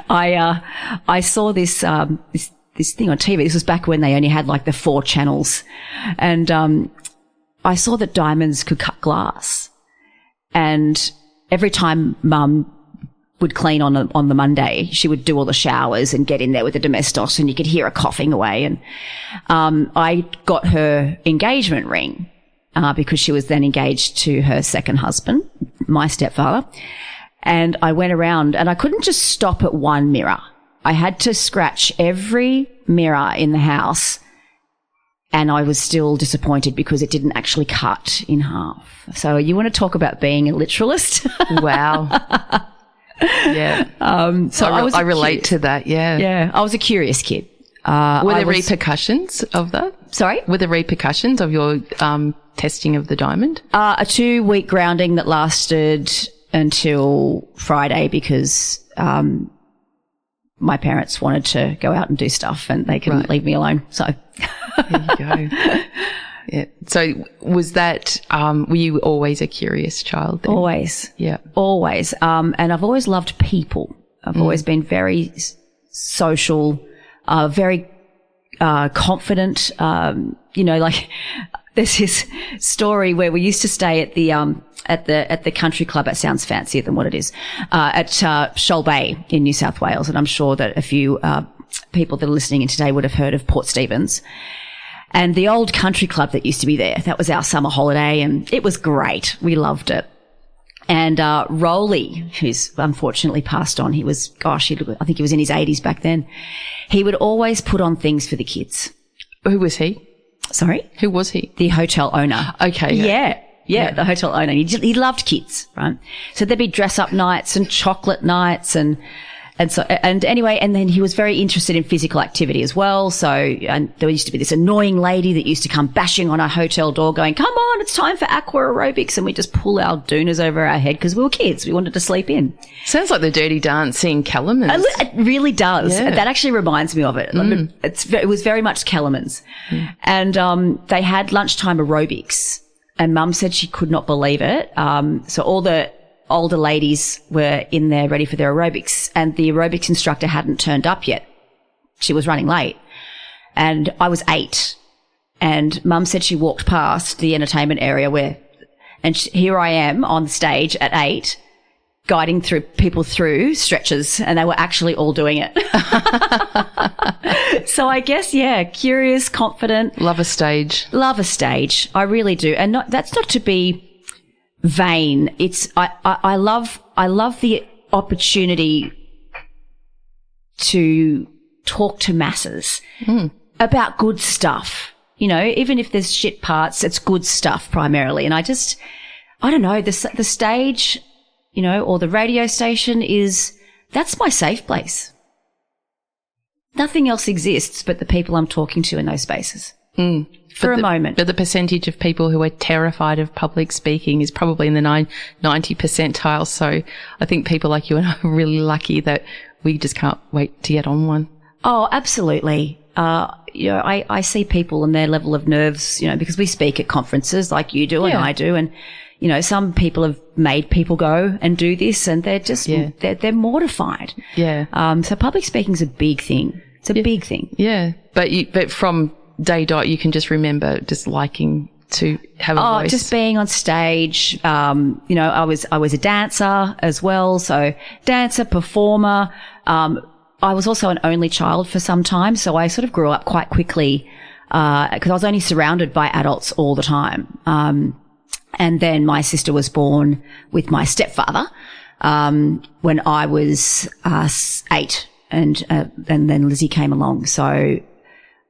[SPEAKER 2] I saw this thing on TV. This was back when they only had like the 4 channels. And, I saw that diamonds could cut glass. And every time mum would clean on the Monday, she would do all the showers and get in there with the domestos and you could hear her coughing away. And, I got her engagement ring, because she was then engaged to her second husband, my stepfather. And I went around and I couldn't just stop at one mirror. I had to scratch every mirror in the house and I was still disappointed because it didn't actually cut in half. So you want to talk about being a literalist?
[SPEAKER 1] Wow. Yeah.
[SPEAKER 2] So
[SPEAKER 1] I relate to that. Yeah.
[SPEAKER 2] Yeah. I was a curious kid.
[SPEAKER 1] Were there repercussions of that?
[SPEAKER 2] Sorry?
[SPEAKER 1] Were there repercussions of your testing of the diamond?
[SPEAKER 2] A 2-week grounding that lasted until Friday because my parents wanted to go out and do stuff and they couldn't leave me alone. So
[SPEAKER 1] there you go. Yeah. So was that were you always a curious child then?
[SPEAKER 2] Always.
[SPEAKER 1] Yeah.
[SPEAKER 2] Always. And I've always loved people. I've always been very social, very confident. Like there's this story where we used to stay at the country club. It sounds fancier than what it is, at Shoal Bay in New South Wales. And I'm sure that a few people that are listening in today would have heard of Port Stephens. And the old country club that used to be there, that was our summer holiday and it was great. We loved it. And Rolly, who's unfortunately passed on, I think he was in his 80s back then. He would always put on things for the kids.
[SPEAKER 1] Who was he?
[SPEAKER 2] Sorry?
[SPEAKER 1] Who was he?
[SPEAKER 2] The hotel owner.
[SPEAKER 1] Okay.
[SPEAKER 2] Yeah, the hotel owner. He loved kids, right? So there'd be dress-up nights and chocolate nights and anyway, and then he was very interested in physical activity as well. So, and there used to be this annoying lady that used to come bashing on our hotel door going, "Come on, it's time for aqua aerobics." And we just pull our doonas over our head because we were kids. We wanted to sleep in.
[SPEAKER 1] Sounds like the Dirty Dancing Kellermans.
[SPEAKER 2] It really does.
[SPEAKER 1] Yeah.
[SPEAKER 2] That actually reminds me of it. It was very much Kellermans. And they had lunchtime aerobics. And Mum said she could not believe it. So all the older ladies were in there ready for their aerobics and the aerobics instructor hadn't turned up yet. She was running late. And I was 8. And Mum said she walked past the entertainment area here I am on stage at 8 guiding people through stretches and they were actually all doing it. So I guess, curious, confident.
[SPEAKER 1] Love a stage.
[SPEAKER 2] Love a stage. I really do. And that's not to be vain. It's, I love the opportunity to talk to masses about good stuff. Even if there's shit parts, it's good stuff primarily. And I don't know, the stage, or the radio station that's my safe place. Nothing else exists but the people I'm talking to in those spaces. For a moment.
[SPEAKER 1] But the percentage of people who are terrified of public speaking is probably in the 90 percentile. So I think people like you and I are really lucky that we just can't wait to get on one.
[SPEAKER 2] Oh, absolutely. I see people and their level of nerves, because we speak at conferences like you do and I do. And, You know, some people have made people go and do this, and they're just they're mortified.
[SPEAKER 1] Yeah.
[SPEAKER 2] So public speaking is a big thing. It's a big thing.
[SPEAKER 1] Yeah. But from day dot, you can just remember just liking to have a voice.
[SPEAKER 2] Just being on stage. You know, I was a dancer as well. So dancer, performer. I was also an only child for some time. So I sort of grew up quite quickly, because I was only surrounded by adults all the time. And then my sister was born with my stepfather, when I was, 8, and then Lizzie came along. So,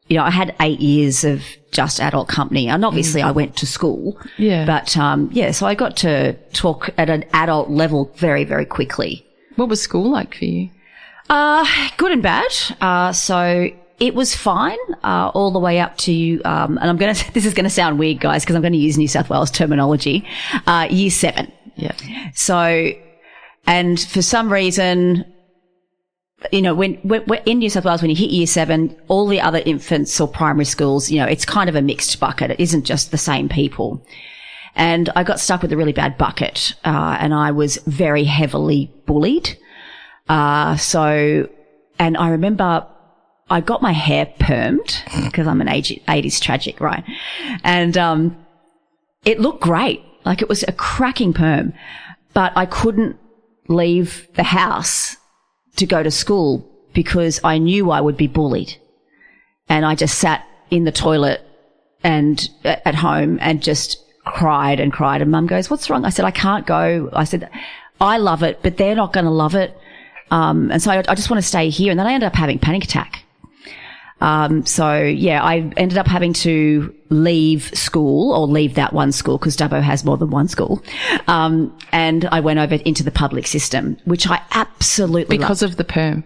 [SPEAKER 2] you know, I had 8 years of just adult company, and obviously I went to school.
[SPEAKER 1] Yeah.
[SPEAKER 2] But, so I got to talk at an adult level very, very quickly.
[SPEAKER 1] What was school like for you?
[SPEAKER 2] Good and bad. So it was fine, all the way up to, and this is going to sound weird, guys, because I'm going to use New South Wales terminology, year 7.
[SPEAKER 1] Yeah.
[SPEAKER 2] So, and for some reason, you know, when in New South Wales, when you hit year 7, all the other infants or primary schools, you know, it's kind of a mixed bucket. It isn't just the same people. And I got stuck with a really bad bucket, and I was very heavily bullied. And I remember I got my hair permed because I'm an 80s tragic, right? And, it looked great. Like it was a cracking perm, but I couldn't leave the house to go to school because I knew I would be bullied. And I just sat in the toilet and at home and just cried and cried. And Mum goes, "What's wrong?" I said, "I can't go." I said, "I love it, but they're not going to love it. And so I just want to stay here." And then I ended up having panic attack. I ended up having to leave school, or leave that one school, because Dubbo has more than one school. And I went over into the public system, which I absolutely
[SPEAKER 1] Because
[SPEAKER 2] loved.
[SPEAKER 1] of the perm?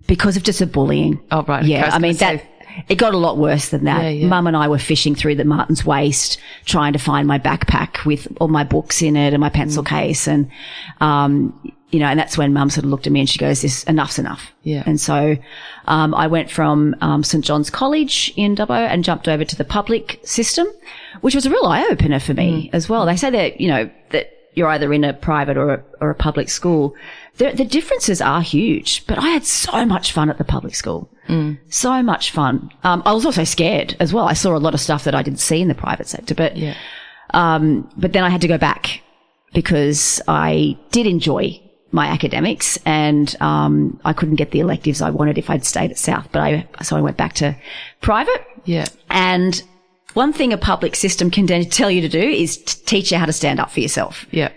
[SPEAKER 2] Because of just the bullying.
[SPEAKER 1] Oh, right.
[SPEAKER 2] Yeah. I mean, it got a lot worse than that.
[SPEAKER 1] Yeah.
[SPEAKER 2] Mum and I were fishing through the Martin's Waste, trying to find my backpack with all my books in it and my pencil case. And, you know, and that's when Mum sort of looked at me and she goes, enough's enough.
[SPEAKER 1] Yeah.
[SPEAKER 2] And so, I went from, St. John's College in Dubbo and jumped over to the public system, which was a real eye opener for me as well. They say that, you know, that you're either in a private or a public school. The differences are huge, but I had so much fun at the public school. So much fun. I was also scared as well. I saw a lot of stuff that I didn't see in the private sector, but then I had to go back because I did enjoy my academics, and I couldn't get the electives I wanted if I'd stayed at South, so I went back to private.
[SPEAKER 1] Yeah.
[SPEAKER 2] And one thing a public system can tell you to do is teach you how to stand up for yourself.
[SPEAKER 1] Yeah.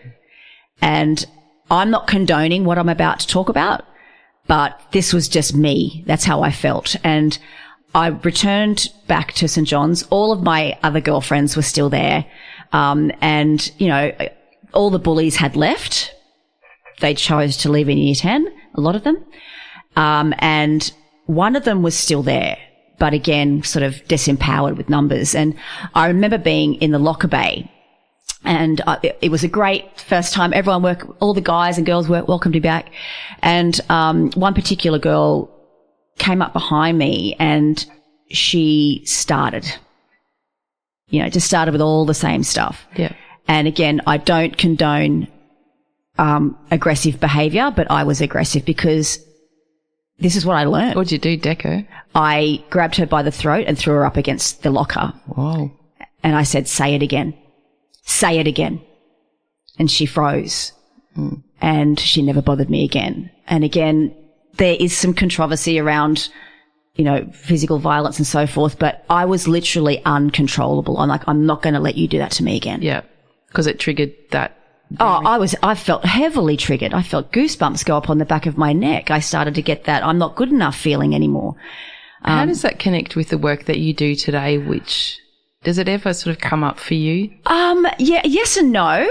[SPEAKER 2] And I'm not condoning what I'm about to talk about, but this was just me. That's how I felt. And I returned back to St. John's. All of my other girlfriends were still there. And, you know, all the bullies had left. They chose to leave in year 10, a lot of them. And one of them was still there, but again, sort of disempowered with numbers. And I remember being in the locker bay, and it was a great first time. All the guys and girls were welcome to be back. And one particular girl came up behind me and she started, you know, just started with all the same stuff.
[SPEAKER 1] Yeah.
[SPEAKER 2] And again, I don't condone aggressive behaviour, but I was aggressive because this is what I learned.
[SPEAKER 1] What'd you do, Deco?
[SPEAKER 2] I grabbed her by the throat and threw her up against the locker.
[SPEAKER 1] Whoa.
[SPEAKER 2] And I said, "Say it again. Say it again." And she froze. And she never bothered me again. And again, there is some controversy around, you know, physical violence and so forth, but I was literally uncontrollable. I'm like, I'm not going to let you do that to me again.
[SPEAKER 1] Yeah. Because it triggered that.
[SPEAKER 2] I felt heavily triggered. I felt goosebumps go up on the back of my neck. I started to get that I'm not good enough feeling anymore.
[SPEAKER 1] How does that connect with the work that you do today, does it ever sort of come up for you?
[SPEAKER 2] Yeah, yes and no.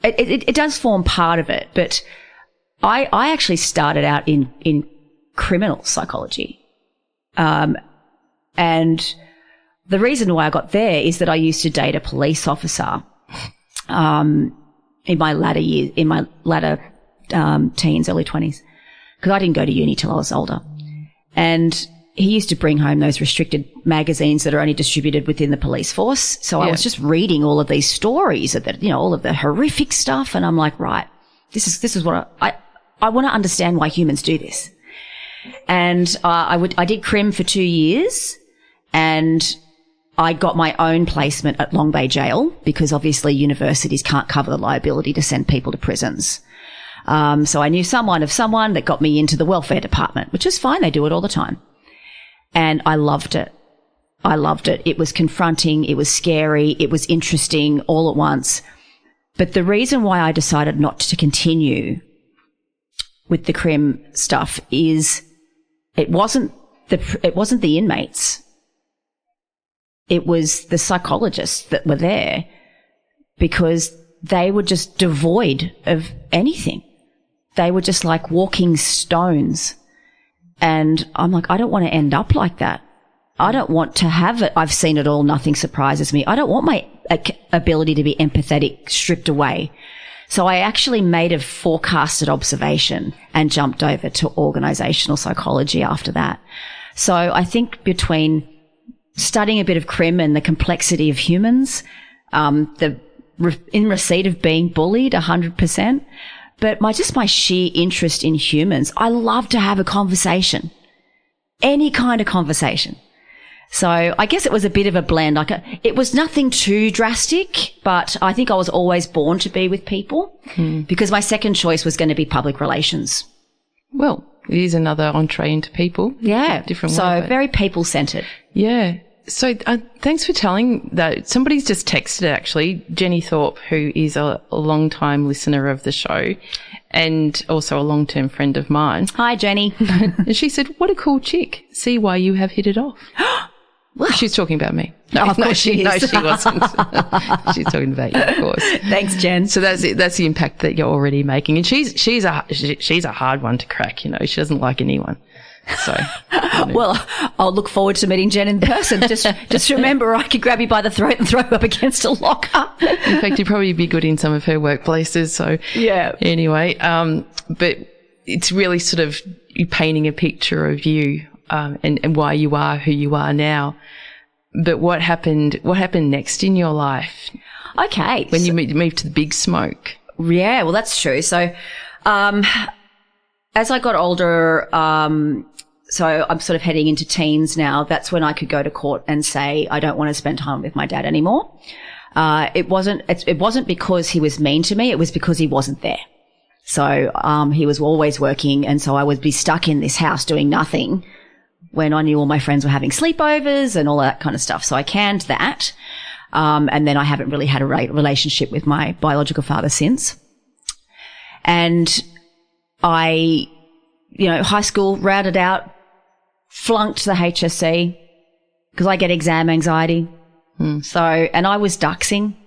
[SPEAKER 2] It does form part of it, but I actually started out in criminal psychology. And the reason why I got there is that I used to date a police officer in my latter teens, early 20s, because I didn't go to uni till I was older. And he used to bring home those restricted magazines that are only distributed within the police force. So I was just reading all of these stories of that, you know, all of the horrific stuff. And I'm like, right, this is what I want to understand why humans do this. And I did crim for 2 years, and I got my own placement at Long Bay Jail because obviously universities can't cover the liability to send people to prisons. So I knew someone that got me into the welfare department, which is fine. They do it all the time. And I loved it. It was confronting. It was scary. It was interesting all at once. But the reason why I decided not to continue with the crim stuff is it wasn't the inmates. It was the psychologists that were there, because they were just devoid of anything. They were just like walking stones. And I'm like, I don't want to end up like that. I don't want to have it. I've seen it all. Nothing surprises me. I don't want my ability to be empathetic stripped away. So I actually made a forecasted observation and jumped over to organisational psychology after that. So I think between studying a bit of crim and the complexity of humans, in receipt of being bullied 100%, but my sheer interest in humans. I love to have a conversation, any kind of conversation. So I guess it was a bit of a blend. It was nothing too drastic, but I think I was always born to be with people because my second choice was going to be public relations.
[SPEAKER 1] Well, it is another entree into people.
[SPEAKER 2] Yeah.
[SPEAKER 1] Different
[SPEAKER 2] so
[SPEAKER 1] way. So
[SPEAKER 2] very people-centred.
[SPEAKER 1] Yeah. So thanks for telling that. Somebody's just texted actually, Jenny Thorpe, who is a long-time listener of the show and also a long-term friend of mine.
[SPEAKER 2] Hi, Jenny.
[SPEAKER 1] And she said, what a cool chick. See why you have hit it off. Well, she's talking about me.
[SPEAKER 2] No, of course she is.
[SPEAKER 1] No, she wasn't. She's talking about you, of course.
[SPEAKER 2] Thanks, Jen.
[SPEAKER 1] So that's it. That's the impact that you're already making. And she's a hard one to crack, you know. She doesn't like anyone. So, you know.
[SPEAKER 2] Well, I'll look forward to meeting Jen in person. Just remember, I could grab you by the throat and throw you up against a locker.
[SPEAKER 1] In fact, you'd probably be good in some of her workplaces. So,
[SPEAKER 2] yeah.
[SPEAKER 1] Anyway, but it's really sort of you painting a picture of you and why you are who you are now. But what happened next in your life?
[SPEAKER 2] Okay,
[SPEAKER 1] when you moved to the big smoke.
[SPEAKER 2] Yeah, well, that's true. So, as I got older, so I'm sort of heading into teens now. That's when I could go to court and say, I don't want to spend time with my dad anymore. It wasn't because he was mean to me. It was because he wasn't there. So, he was always working. And so I would be stuck in this house doing nothing when I knew all my friends were having sleepovers and all that kind of stuff. So I canned that. And then I haven't really had a relationship with my biological father since. And I, high school, routed out, flunked the HSC because I get exam anxiety. So, and I was duxing.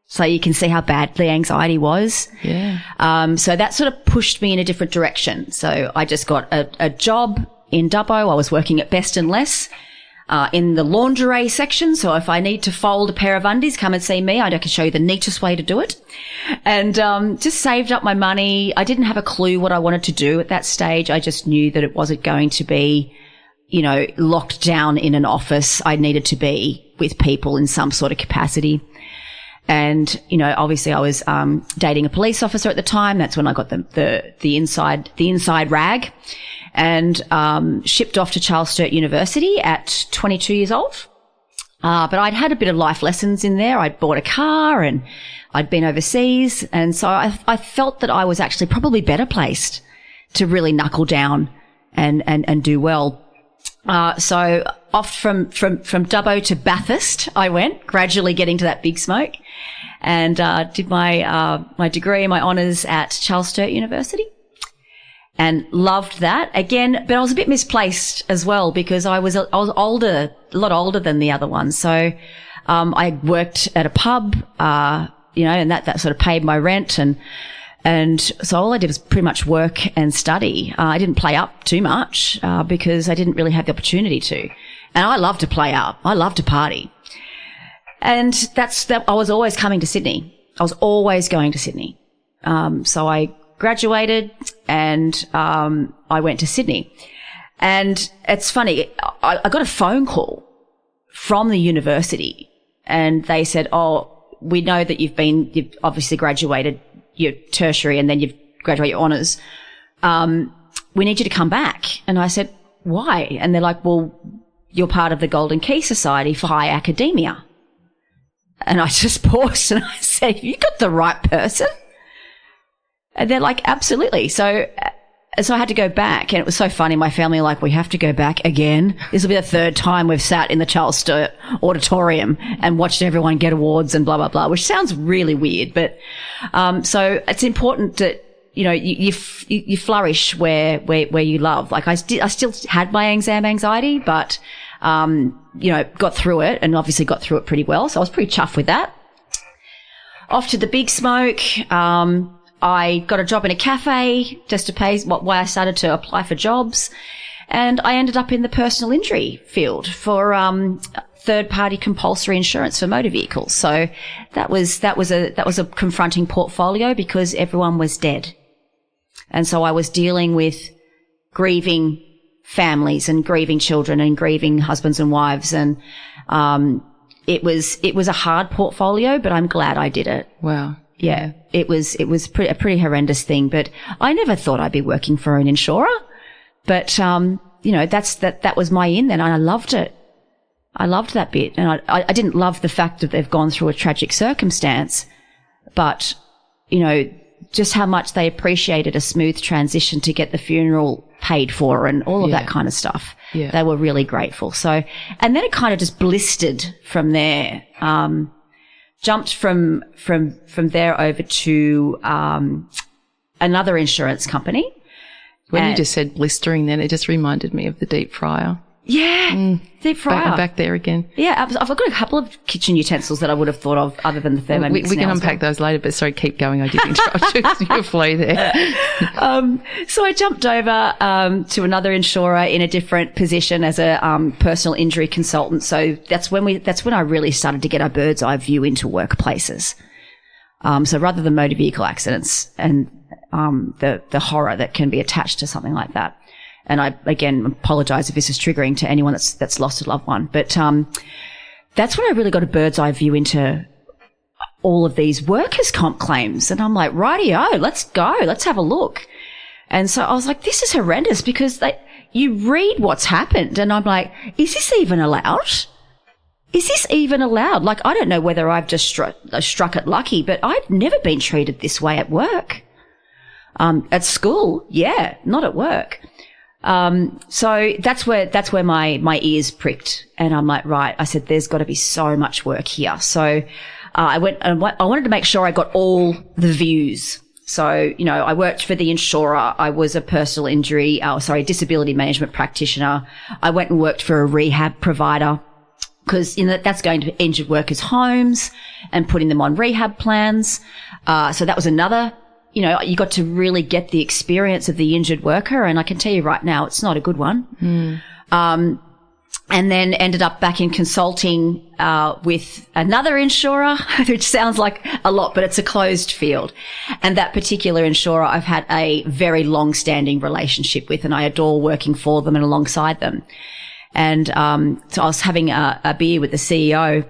[SPEAKER 2] So you can see how bad the anxiety was.
[SPEAKER 1] Yeah.
[SPEAKER 2] So that sort of pushed me in a different direction. So I just got a job in Dubbo. I was working at Best and Less in the lingerie section. So if I need to fold a pair of undies, come and see me. I can show you the neatest way to do it. And just saved up my money. I didn't have a clue what I wanted to do at that stage. I just knew that it wasn't going to be, locked down in an office. I needed to be with people in some sort of capacity. And, obviously I was dating a police officer at the time. That's when I got the inside rag. And shipped off to Charles Sturt University at 22 years old. But I'd had a bit of life lessons in there. I'd bought a car and I'd been overseas. And so I felt that I was actually probably better placed to really knuckle down and do well. So off from Dubbo to Bathurst, I went, gradually getting to that big smoke, and did my degree, my honours at Charles Sturt University. And loved that again, but I was a bit misplaced as well because I was older, a lot older than the other ones. So, I worked at a pub, and that sort of paid my rent and so all I did was pretty much work and study. I didn't play up too much, because I didn't really have the opportunity to. And I love to play up. I love to party. And I was always coming to Sydney. I was always going to Sydney. So I graduated and I went to Sydney. And it's funny, I got a phone call from the university and they said, oh, we know that you've obviously graduated your tertiary and then you've graduated your honours. We need you to come back. And I said, why? And they're like, well, you're part of the Golden Key Society for High Academia. And I just paused and I said, you got the right person? And they're like, absolutely. So I had to go back, and it was so funny. My family were like, we have to go back again. This will be the third time we've sat in the Charles Sturt Auditorium and watched everyone get awards and blah, blah, blah, which sounds really weird. But so it's important that, you know, you flourish where you love. Like I still had my exam anxiety, but you know, got through it, and obviously got through it pretty well. So I was pretty chuffed with that. Off to the big smoke. I got a job in a cafe just to pay why I started to apply for jobs. And I ended up in the personal injury field for third-party compulsory insurance for motor vehicles. So that was a confronting portfolio because everyone was dead. And so I was dealing with grieving families and grieving children and grieving husbands and wives. And it was a hard portfolio, but I'm glad I did it.
[SPEAKER 1] Wow.
[SPEAKER 2] Yeah, it was a pretty horrendous thing, but I never thought I'd be working for an insurer. But, you know, that was my in then, and I loved it. I loved that bit. And I didn't love the fact that they've gone through a tragic circumstance, but, you know, just how much they appreciated a smooth transition to get the funeral paid for and all of that kind of stuff.
[SPEAKER 1] Yeah.
[SPEAKER 2] They were really grateful. So, and then it kind of just blistered from there. Jumped from there over to another insurance company.
[SPEAKER 1] When you just said blistering, then it just reminded me of the deep fryer.
[SPEAKER 2] Yeah, deep fryer.
[SPEAKER 1] Back there again.
[SPEAKER 2] Yeah, I've got a couple of kitchen utensils that I would have thought of other than the Thermomix.
[SPEAKER 1] We can unpack those later, but sorry, keep going. I did interrupt your flow there.
[SPEAKER 2] So I jumped over to another insurer in a different position as a personal injury consultant. So that's when I really started to get a bird's eye view into workplaces. So rather than motor vehicle accidents and the horror that can be attached to something like that. And I, again, apologise if this is triggering to anyone that's lost a loved one. But that's when I really got a bird's eye view into all of these workers' comp claims. And I'm like, rightio, let's go. Let's have a look. And so I was like, this is horrendous because you read what's happened. And I'm like, is this even allowed? Is this even allowed? Like, I don't know whether I've just struck it lucky, but I've never been treated this way at work. At school, yeah, not at work. So that's where my ears pricked, and I'm like, right, I said, there's got to be so much work here. So, I wanted to make sure I got all the views. So, you know, I worked for the insurer. I was a personal injury, disability management practitioner. I went and worked for a rehab provider because, you know, that's going to injured workers' homes and putting them on rehab plans. So that was another. You know, you got to really get the experience of the injured worker, and I can tell you right now, it's not a good one. And then ended up back in consulting with another insurer, which sounds like a lot, but it's a closed field. And that particular insurer I've had a very long-standing relationship with, and I adore working for them and alongside them. And so I was having a beer with the CEO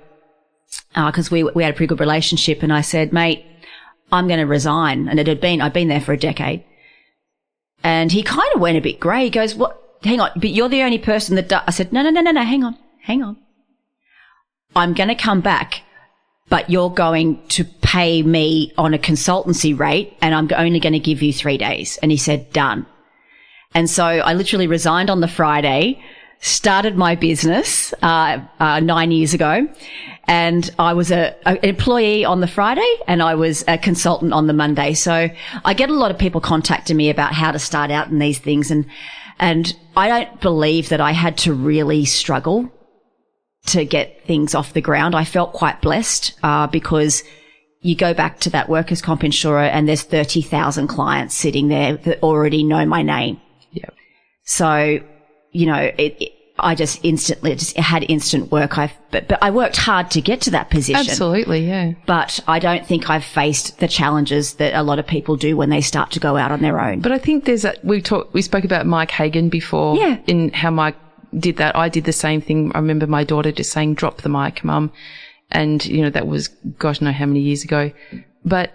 [SPEAKER 2] because we had a pretty good relationship, and I said, mate, I'm going to resign. And I'd been there for a decade. And he kind of went a bit grey. He goes, what? Hang on, but you're the only person that I said, no, hang on. I'm going to come back, but you're going to pay me on a consultancy rate, and I'm only going to give you 3 days. And he said, done. And so I literally resigned on the Friday, started my business 9 years ago. And I was an employee on the Friday, and I was a consultant on the Monday. So I get a lot of people contacting me about how to start out in these things. And I don't believe that I had to really struggle to get things off the ground. I felt quite blessed because you go back to that workers' comp insurer and there's 30,000 clients sitting there that already know my name.
[SPEAKER 1] Yeah.
[SPEAKER 2] So, you know, I just had instant work. But I worked hard to get to that position.
[SPEAKER 1] Absolutely, yeah.
[SPEAKER 2] But I don't think I've faced the challenges that a lot of people do when they start to go out on their own.
[SPEAKER 1] But I think we spoke about Mike Hagan before.
[SPEAKER 2] Yeah.
[SPEAKER 1] In how Mike did that. I did the same thing. I remember my daughter just saying, "Drop the mic, Mum." And, that was, gosh, know how many years ago. But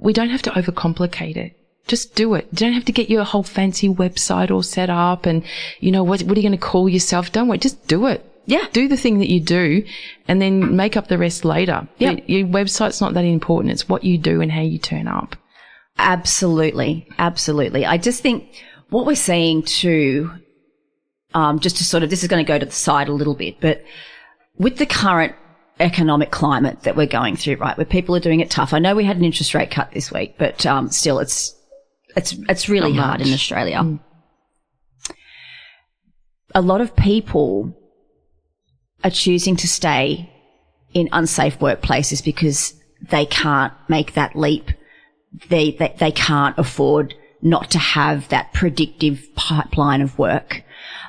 [SPEAKER 1] we don't have to overcomplicate it. Just do it. You don't have to get your whole fancy website all set up and, what are you going to call yourself? Don't wait. Just do it.
[SPEAKER 2] Yeah.
[SPEAKER 1] Do the thing that you do and then make up the rest later.
[SPEAKER 2] Yeah.
[SPEAKER 1] Your website's not that important. It's what you do and how you turn up.
[SPEAKER 2] Absolutely. Absolutely. I just think what we're seeing too, just to sort of, this is going to go to the side a little bit, but with the current economic climate that we're going through, right, where people are doing it tough. I know we had an interest rate cut this week, but still it's really hard in Australia. Mm. A lot of people are choosing to stay in unsafe workplaces because they can't make that leap. They can't afford not to have that predictive pipeline of work.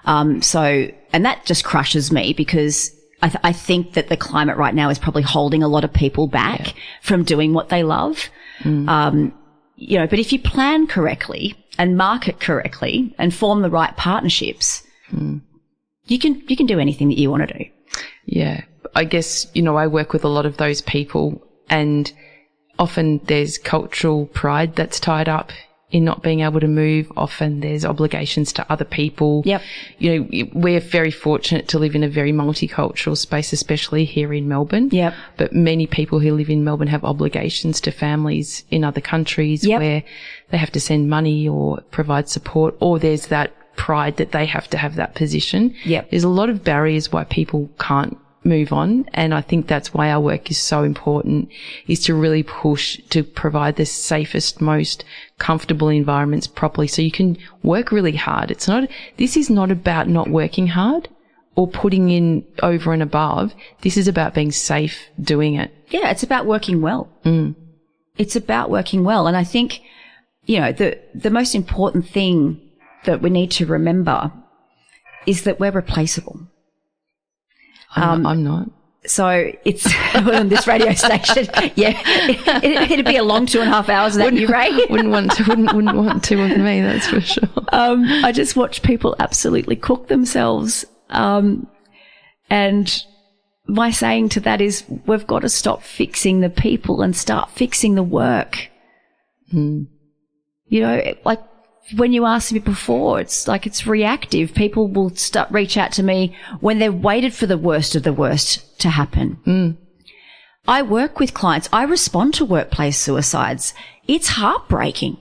[SPEAKER 2] And that just crushes me because I think that the climate right now is probably holding a lot of people back from doing what they love. Mm. But if you plan correctly and market correctly and form the right partnerships, you can do anything that you want to do.
[SPEAKER 1] Yeah. I guess, I work with a lot of those people and often there's cultural pride that's tied up in not being able to move. Often there's obligations to other people.
[SPEAKER 2] Yep.
[SPEAKER 1] We're very fortunate to live in a very multicultural space, especially here in Melbourne.
[SPEAKER 2] Yep.
[SPEAKER 1] But many people who live in Melbourne have obligations to families in other countries where they have to send money or provide support, or there's that pride that they have to have that position.
[SPEAKER 2] Yep.
[SPEAKER 1] There's a lot of barriers why people can't move on, and I think that's why our work is so important, is to really push to provide the safest, most comfortable environments properly so you can work really hard. This is not about not working hard or putting in over and above. This is about being safe doing it.
[SPEAKER 2] Yeah, it's about working well. Mm. It's about working well. And I think, the most important thing that we need to remember is that we're replaceable.
[SPEAKER 1] I'm not.
[SPEAKER 2] So it's on this radio station. Yeah, it'd be a long 2.5 hours. That you, Rae?
[SPEAKER 1] Wouldn't want to with me. That's for sure.
[SPEAKER 2] I just watch people absolutely cook themselves, and my saying to that is, we've got to stop fixing the people and start fixing the work.
[SPEAKER 1] Mm.
[SPEAKER 2] Like when you asked me before, it's like it's reactive. People will reach out to me when they've waited for the worst of the worst to happen.
[SPEAKER 1] Mm.
[SPEAKER 2] I work with clients. I respond to workplace suicides. It's heartbreaking.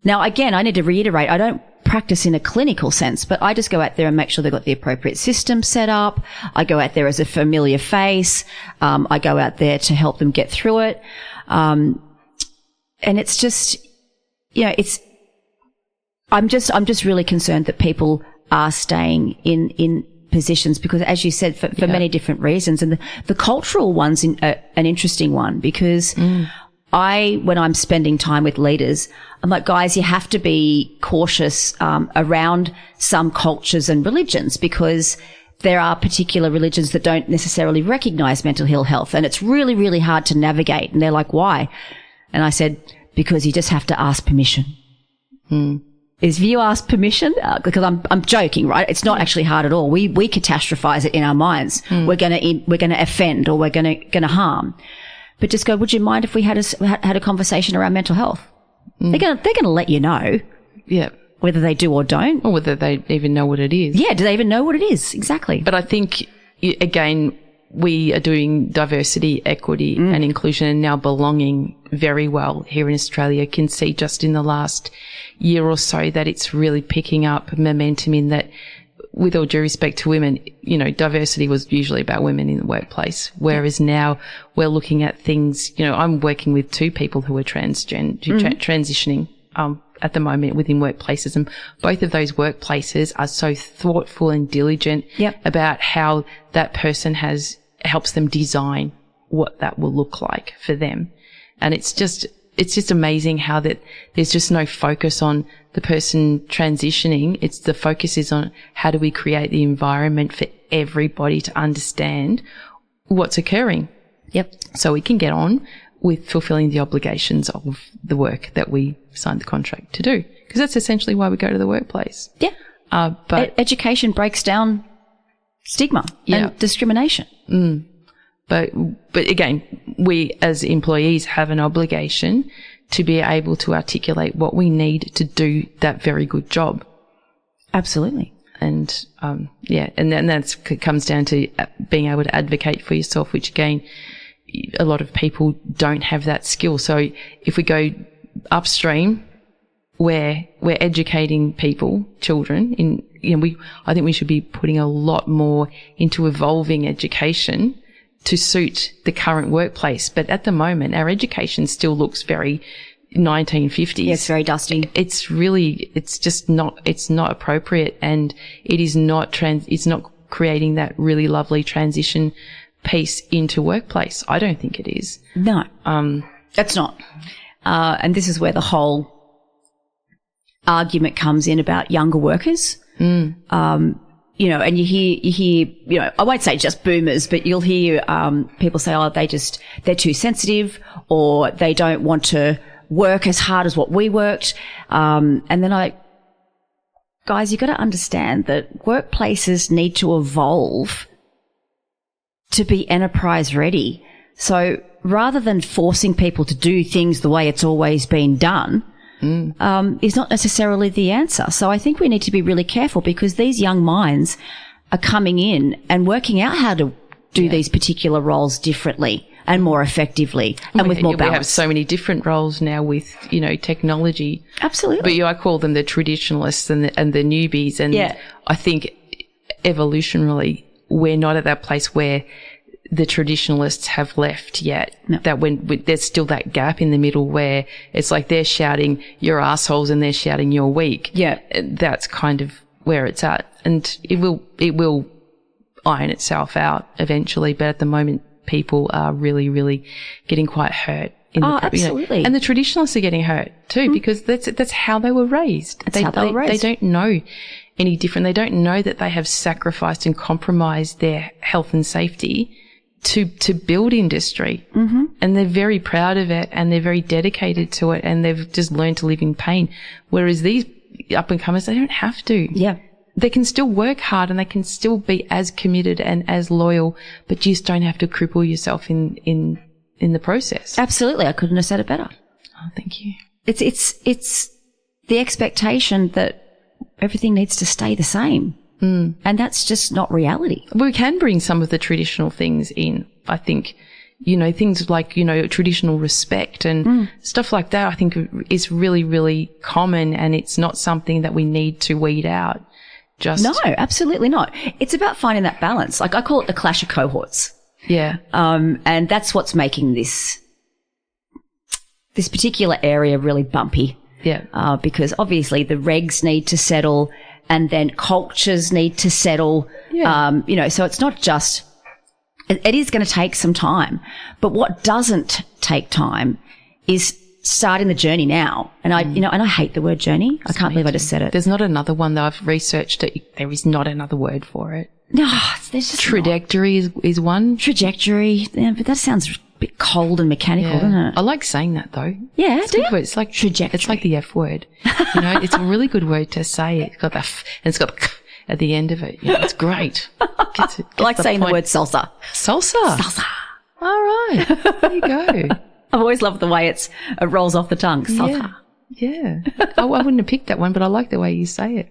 [SPEAKER 2] Now, again, I need to reiterate, I don't practice in a clinical sense, but I just go out there and make sure they've got the appropriate system set up. I go out there as a familiar face. I go out there to help them get through it. And it's just, I'm just really concerned that people are staying in positions because, as you said, for many different reasons. And the cultural one's an interesting one because when I'm spending time with leaders, I'm like, guys, you have to be cautious around some cultures and religions because there are particular religions that don't necessarily recognize mental ill health. And it's really, really hard to navigate. And they're like, why? And I said, because you just have to ask permission. Is if you ask permission, because I'm joking, right? It's not actually hard at all. We catastrophize it in our minds. We're going to offend or we're going to harm. But just go, would you mind if we had a conversation around mental health? They're going to let you know.
[SPEAKER 1] Yeah.
[SPEAKER 2] Whether they do or don't.
[SPEAKER 1] Or whether they even know what it is.
[SPEAKER 2] Yeah. Do they even know what it is? Exactly.
[SPEAKER 1] But I think, again, we are doing diversity, equity and inclusion and now belonging very well here in Australia. Can see just in the last year or so that it's really picking up momentum in that, with all due respect to women, diversity was usually about women in the workplace, whereas now we're looking at things, I'm working with 2 people who are transitioning at the moment within workplaces, and both of those workplaces are so thoughtful and diligent about how that person helps them design what that will look like for them. And it's just just amazing how that there's just no focus on the person transitioning. It's the focus is on how do we create the environment for everybody to understand what's occurring.
[SPEAKER 2] Yep.
[SPEAKER 1] So we can get on with fulfilling the obligations of the work that we signed the contract to do. Because that's essentially why we go to the workplace.
[SPEAKER 2] Yeah.
[SPEAKER 1] But
[SPEAKER 2] education breaks down stigma and discrimination.
[SPEAKER 1] But again, we as employees have an obligation to be able to articulate what we need to do that very good job.
[SPEAKER 2] Absolutely.
[SPEAKER 1] And, and then that comes down to being able to advocate for yourself, which again, a lot of people don't have that skill. So if we go upstream, where we're educating people, children I think we should be putting a lot more into evolving education to suit the current workplace. But at the moment, our education still looks very 1950s.
[SPEAKER 2] Yeah, it's very dusty.
[SPEAKER 1] It's not appropriate, and it is it's not creating that really lovely transition piece into workplace. I don't think it is.
[SPEAKER 2] No. It's not. And this is where the whole argument comes in about younger workers. And you hear, I won't say just boomers, but you'll hear people say, oh, they're too sensitive, or they don't want to work as hard as what we worked. And then guys, you've got to understand that workplaces need to evolve to be enterprise ready. So rather than forcing people to do things the way it's always been done, is not necessarily the answer. So I think we need to be really careful, because these young minds are coming in and working out how to do these particular roles differently and more effectively and with more balance.
[SPEAKER 1] We have so many different roles now with, technology.
[SPEAKER 2] Absolutely.
[SPEAKER 1] But I call them the traditionalists and the newbies. And I think evolutionarily, we're not at that place where the traditionalists have left yet.
[SPEAKER 2] No.
[SPEAKER 1] That when there's still that gap in the middle where it's like they're shouting you're assholes and they're shouting you're weak.
[SPEAKER 2] Yeah.
[SPEAKER 1] That's kind of where it's at. And it will iron itself out eventually, but at the moment people are really, really getting quite hurt.
[SPEAKER 2] Absolutely.
[SPEAKER 1] And the traditionalists are getting hurt too, because that's how they were raised.
[SPEAKER 2] That's how they were raised.
[SPEAKER 1] They don't know any different. They don't know that they have sacrificed and compromised their health and safety to build industry. Mm-hmm. And they're very proud of it, and they're very dedicated to it, and they've just learned to live in pain. Whereas these up and comers, they don't have to.
[SPEAKER 2] Yeah.
[SPEAKER 1] They can still work hard and they can still be as committed and as loyal, but you just don't have to cripple yourself in the process.
[SPEAKER 2] Absolutely. I couldn't have said it better.
[SPEAKER 1] Oh, thank you.
[SPEAKER 2] It's the expectation that everything needs to stay the same. Mm. And that's just not reality.
[SPEAKER 1] We can bring some of the traditional things in, I think. Things like, traditional respect and stuff like that, I think is really, really common, and it's not something that we need to weed out.
[SPEAKER 2] No, absolutely not. It's about finding that balance. Like, I call it the clash of cohorts.
[SPEAKER 1] Yeah.
[SPEAKER 2] And that's what's making this particular area really bumpy.
[SPEAKER 1] Yeah.
[SPEAKER 2] Because obviously the regs need to settle, and then cultures need to settle.
[SPEAKER 1] Yeah.
[SPEAKER 2] So it's not just, it is going to take some time, but what doesn't take time is starting the journey now. And and I hate the word journey. I can't believe I just said it.
[SPEAKER 1] There's not another one that I've researched. There is not another word for it.
[SPEAKER 2] No, there's just
[SPEAKER 1] trajectory is one.
[SPEAKER 2] Trajectory. Yeah, but that sounds a bit cold and mechanical, doesn't it?
[SPEAKER 1] I like saying that though.
[SPEAKER 2] Yeah,
[SPEAKER 1] it's a good word. It's like
[SPEAKER 2] trajectory.
[SPEAKER 1] It's like the F word. It's a really good word to say. It's got that and it's got the at the end of it. It's great. Gets
[SPEAKER 2] I like saying the word salsa.
[SPEAKER 1] Salsa.
[SPEAKER 2] Salsa.
[SPEAKER 1] All right. There you go.
[SPEAKER 2] I've always loved the way it rolls off the tongue. Salsa.
[SPEAKER 1] Yeah. I wouldn't have picked that one, but I like the way you say it.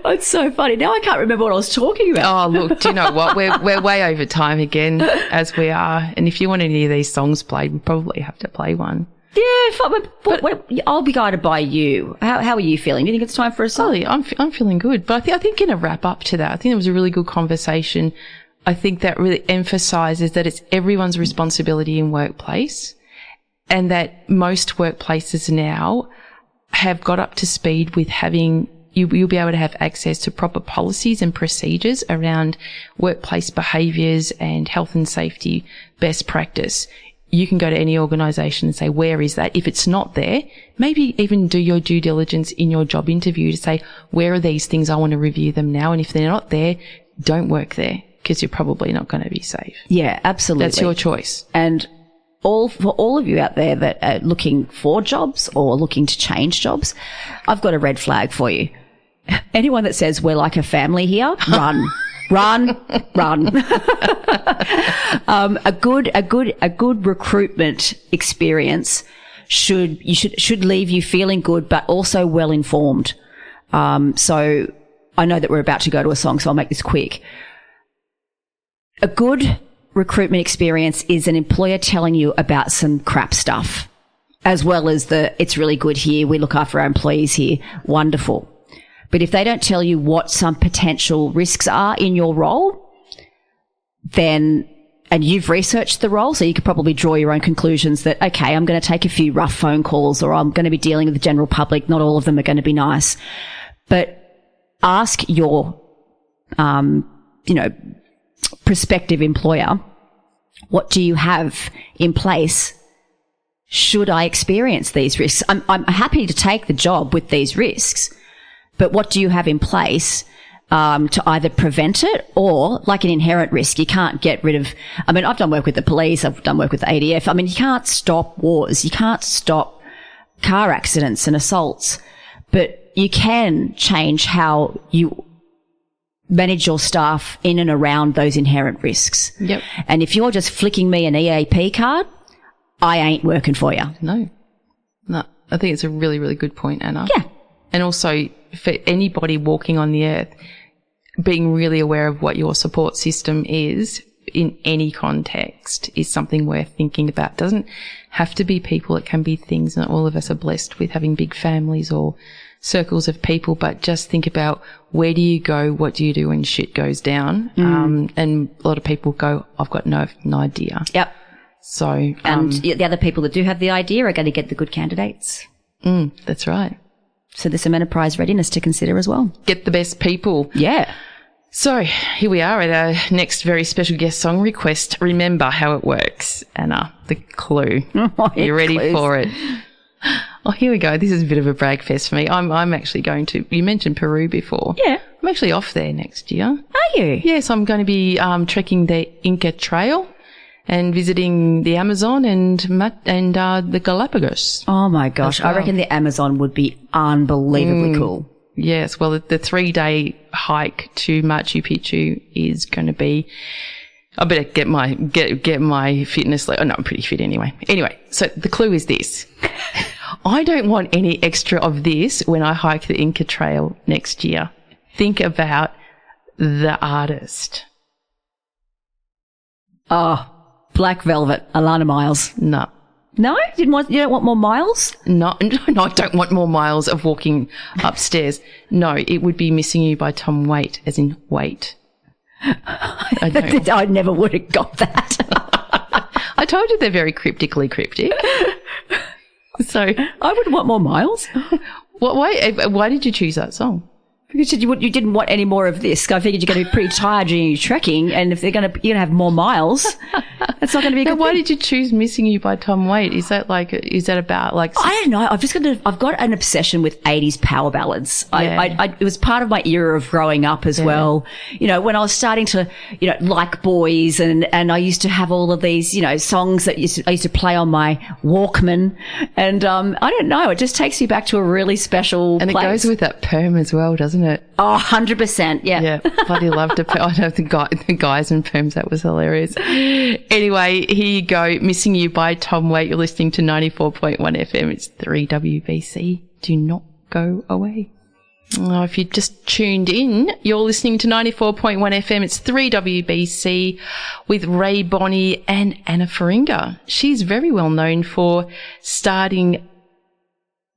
[SPEAKER 2] It's so funny. Now I can't remember what I was talking about.
[SPEAKER 1] Oh, look, do you know what? We're way over time again, as we are. And if you want any of these songs played, we probably have to play one.
[SPEAKER 2] Yeah, but I'll be guided by you. How are you feeling? Do you think it's time for a song?
[SPEAKER 1] I'm feeling good. But I think in a wrap up to that, I think it was a really good conversation. I think that really emphasises that it's everyone's responsibility in workplace, and that most workplaces now have got up to speed with having you'll be able to have access to proper policies and procedures around workplace behaviours and health and safety best practice. you can go to any organisation and say, where is that? If it's not there, maybe even do your due diligence in your job interview to say, where are these things? I want to review them now. And if they're not there, don't work there because you're probably not going to be safe.
[SPEAKER 2] Yeah, absolutely.
[SPEAKER 1] That's your choice.
[SPEAKER 2] And for all of you out there that are looking for jobs or looking to change jobs, I've got a red flag for you. Anyone that says we're like a family here, run. Run. A good recruitment experience should leave you feeling good, but also well informed. So I know that we're about to go to a song, so I'll make this quick. A good recruitment experience is an employer telling you about some crap stuff, as well as it's really good here. We look after our employees here. Wonderful. But if they don't tell you what some potential risks are in your role, and you've researched the role, so you could probably draw your own conclusions that, okay, I'm going to take a few rough phone calls, or I'm going to be dealing with the general public. Not all of them are going to be nice. But ask your, prospective employer, what do you have in place should I experience these risks? I'm happy to take the job with these risks. But what do you have in place to either prevent it or, like an inherent risk, you can't get rid of. I mean, I've done work with the police. I've done work with the ADF. I mean, you can't stop wars. You can't stop car accidents and assaults. But you can change how you manage your staff in and around those inherent risks.
[SPEAKER 1] Yep.
[SPEAKER 2] And if you're just flicking me an EAP card, I ain't working for you.
[SPEAKER 1] No. I think it's a really, really good point, Anna.
[SPEAKER 2] Yeah.
[SPEAKER 1] And also, for anybody walking on the earth, being really aware of what your support system is in any context is something worth thinking about. It doesn't have to be people. It can be things. Not all of us are blessed with having big families or circles of people, but just think about, where do you go? What do you do when shit goes down? And a lot of people go, I've got no idea.
[SPEAKER 2] Yep.
[SPEAKER 1] So,
[SPEAKER 2] and the other people that do have the idea are going to get the good candidates.
[SPEAKER 1] That's right.
[SPEAKER 2] So there's some enterprise readiness to consider as well.
[SPEAKER 1] Get the best people.
[SPEAKER 2] Yeah.
[SPEAKER 1] So here we are at our next very special guest song request. Remember how it works, Anna, the clue. Are you ready for it? Oh, here we go. This is a bit of a brag fest for me. I'm actually going to, you mentioned Peru before.
[SPEAKER 2] Yeah.
[SPEAKER 1] I'm actually off there next year.
[SPEAKER 2] Are you?
[SPEAKER 1] Yes, I'm going to be trekking the Inca Trail and visiting the Amazon and the Galapagos.
[SPEAKER 2] Oh my gosh. Well. I reckon the Amazon would be unbelievably cool.
[SPEAKER 1] Yes. Well, the 3-day hike to Machu Picchu is going to be, I better get my fitness level. Oh, no, I'm pretty fit anyway. Anyway, so the clue is this. I don't want any extra of this when I hike the Inca Trail next year. Think about the artist.
[SPEAKER 2] Oh, Black Velvet, Alana Miles.
[SPEAKER 1] No.
[SPEAKER 2] No? You don't want more miles?
[SPEAKER 1] No, I don't want more miles of walking upstairs. No, it would be Missing You by Tom Waite, as in wait.
[SPEAKER 2] I never would have got that.
[SPEAKER 1] I told you they're very cryptic. So
[SPEAKER 2] I wouldn't want more miles.
[SPEAKER 1] Why did you choose that song?
[SPEAKER 2] Because you didn't want any more of this. I figured you're going to be pretty tired during your trekking, and if you're going to have more miles, that's not going to be a good
[SPEAKER 1] Why
[SPEAKER 2] thing.
[SPEAKER 1] did you choose Missing You by Tom Waite? Is that about like?
[SPEAKER 2] I don't know. I've got an obsession with 80s power ballads.
[SPEAKER 1] Yeah.
[SPEAKER 2] It was part of my era of growing up as well. You know, when I was starting to, like boys, and I used to have all of these, songs that I used to play on my Walkman, and I don't know. It just takes you back to a really special
[SPEAKER 1] and
[SPEAKER 2] place.
[SPEAKER 1] It goes with that perm as well, doesn't it?
[SPEAKER 2] Oh, 100%. Yeah.
[SPEAKER 1] Yeah. Bloody loved it. I know the guys in perms. That was hilarious. Anyway, here you go. Missing You by Tom Waite. You're listening to 94.1 FM. It's 3WBC. Do not go away. Oh, if you just tuned in, you're listening to 94.1 FM. It's 3WBC with Rae Bonney and Anna Feringa. She's very well known for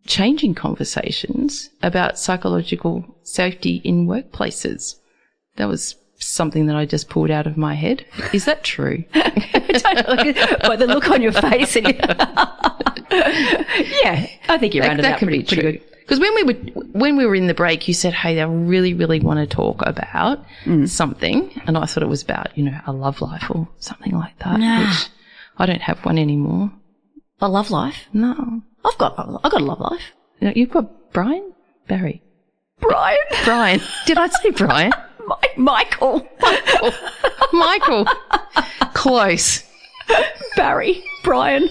[SPEAKER 1] changing conversations about psychological safety in workplaces. That was something that I just pulled out of my head. Is that true?
[SPEAKER 2] By the look on your face. Yeah, I think you rounded that
[SPEAKER 1] could be
[SPEAKER 2] pretty
[SPEAKER 1] true.
[SPEAKER 2] good.
[SPEAKER 1] Because when we were in the break, you said, hey, I really, really want to talk about something. And I thought it was about, a love life or something like that.
[SPEAKER 2] Nah.
[SPEAKER 1] Which I don't have one anymore.
[SPEAKER 2] A love life?
[SPEAKER 1] No.
[SPEAKER 2] I've got a love life.
[SPEAKER 1] No, you've got Brian? Barry.
[SPEAKER 2] Brian.
[SPEAKER 1] Brian. Did I say Brian?
[SPEAKER 2] Michael.
[SPEAKER 1] Michael. Close.
[SPEAKER 2] Barry. Brian.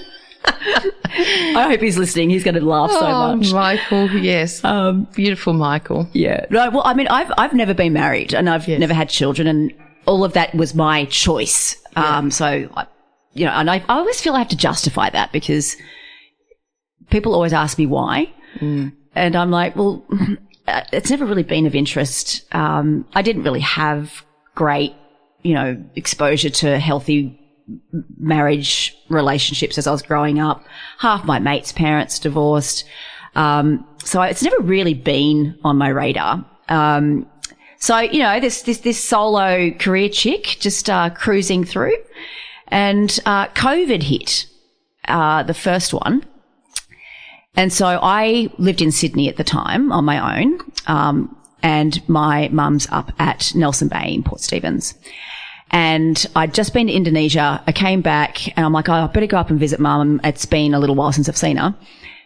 [SPEAKER 2] I hope he's listening. He's going to laugh so much.
[SPEAKER 1] Michael, yes. Beautiful Michael.
[SPEAKER 2] Yeah. No, well, I mean, I've never been married and I've never had children, and all of that was my choice. So, and I always feel I have to justify that because people always ask me why. And I'm like, well, it's never really been of interest. I didn't really have great, exposure to healthy marriage relationships as I was growing up. Half my mates' parents divorced. So it's never really been on my radar. So, this solo career chick just cruising through, and COVID hit, the first one. And so I lived in Sydney at the time on my own, and my mum's up at Nelson Bay in Port Stephens. And I'd just been to Indonesia. I came back and I'm like, I better go up and visit mum. It's been a little while since I've seen her.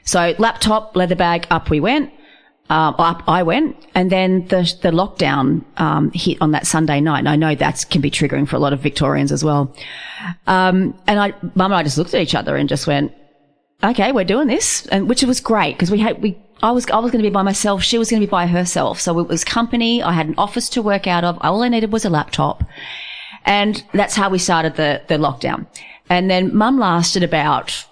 [SPEAKER 2] So laptop, leather bag, up we went. Up I went. And then the lockdown hit on that Sunday night. And I know that can be triggering for a lot of Victorians as well. And mum and I just looked at each other and just went, okay, we're doing this. And which was great because I was going to be by myself. She was going to be by herself. So it was company. I had an office to work out of. All I needed was a laptop. And that's how we started the lockdown. And then mum lasted about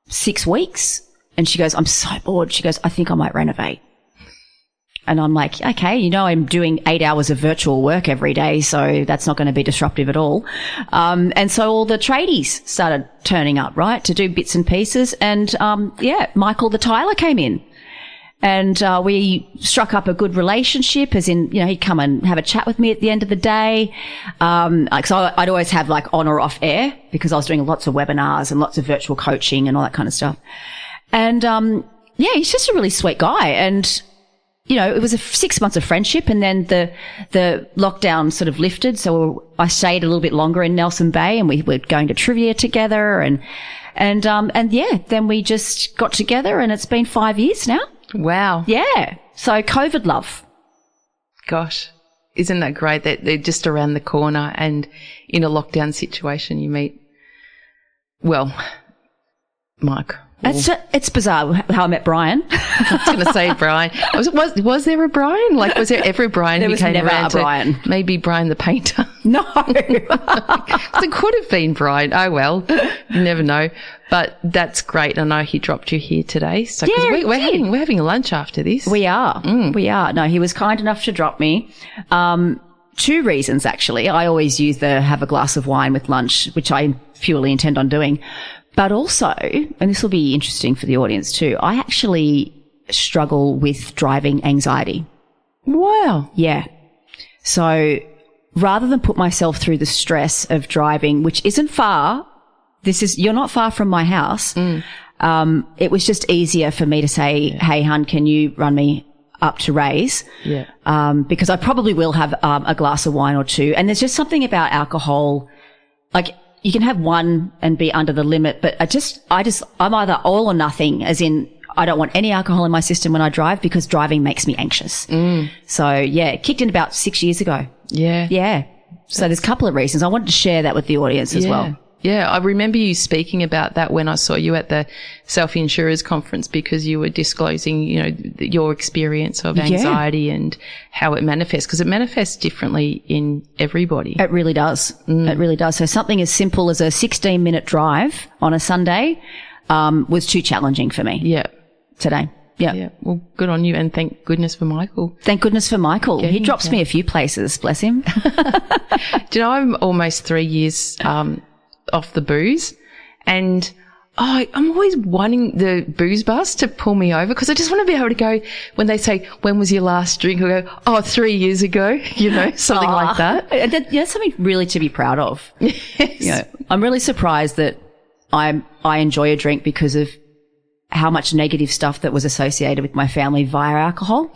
[SPEAKER 2] 6 weeks. And she goes, I'm so bored. She goes, I think I might renovate. And I'm like, okay, I'm doing 8 hours of virtual work every day, so that's not going to be disruptive at all. And so all the tradies started turning up, right, to do bits and pieces. And, Michael the tiler came in. And we struck up a good relationship, as in, he'd come and have a chat with me at the end of the day. So I'd always have like on or off air because I was doing lots of webinars and lots of virtual coaching and all that kind of stuff. And, he's just a really sweet guy. And, it was 6 months of friendship, and then the lockdown sort of lifted. So I stayed a little bit longer in Nelson Bay, and we were going to trivia together, and then we just got together, and it's been 5 years now.
[SPEAKER 1] Wow.
[SPEAKER 2] Yeah. So COVID love.
[SPEAKER 1] Gosh, isn't that great that they're just around the corner, and in a lockdown situation you meet, Mike.
[SPEAKER 2] It's bizarre how I met Brian.
[SPEAKER 1] I was going to say Brian. Was there a Brian? Like, was there ever a Brian?
[SPEAKER 2] There was never a Brian.
[SPEAKER 1] Maybe Brian the painter.
[SPEAKER 2] No.
[SPEAKER 1] It could have been Brian. Oh, well, you never know. But that's great. I know he dropped you here today. So we're having lunch after this.
[SPEAKER 2] We are. We are. No, he was kind enough to drop me. 2 reasons, actually. I always use the have a glass of wine with lunch, which I purely intend on doing. But also, and this will be interesting for the audience too, I actually struggle with driving anxiety.
[SPEAKER 1] Wow.
[SPEAKER 2] Yeah. So rather than put myself through the stress of driving, which isn't far, you're not far from my house. It was just easier for me to say, hey, hun, can you run me up to Rae's?
[SPEAKER 1] Yeah.
[SPEAKER 2] Because I probably will have a glass of wine or 2. And there's just something about alcohol, like, you can have one and be under the limit, but I'm either all or nothing, as in I don't want any alcohol in my system when I drive because driving makes me anxious. So it kicked in about 6 years ago. Yeah. Yeah. So there's a couple of reasons. I wanted to share that with the audience as well.
[SPEAKER 1] Yeah, I remember you speaking about that when I saw you at the Self-Insurers Conference, because you were disclosing, your experience of anxiety and how it manifests, because it manifests differently in everybody.
[SPEAKER 2] It really does. It really does. So something as simple as a 16-minute drive on a Sunday was too challenging for me.
[SPEAKER 1] Yeah.
[SPEAKER 2] Today. Yeah.
[SPEAKER 1] Well, good on you, and thank goodness for Michael.
[SPEAKER 2] Thank goodness for Michael. He drops me a few places, bless him.
[SPEAKER 1] Do you know, I'm almost 3 years off the booze, and I'm always wanting the booze bus to pull me over, because I just want to be able to go, when they say, when was your last drink, I go, 3 years ago, something like that.
[SPEAKER 2] That's something really to be proud of.
[SPEAKER 1] Yes.
[SPEAKER 2] I'm really surprised that I enjoy a drink because of how much negative stuff that was associated with my family via alcohol.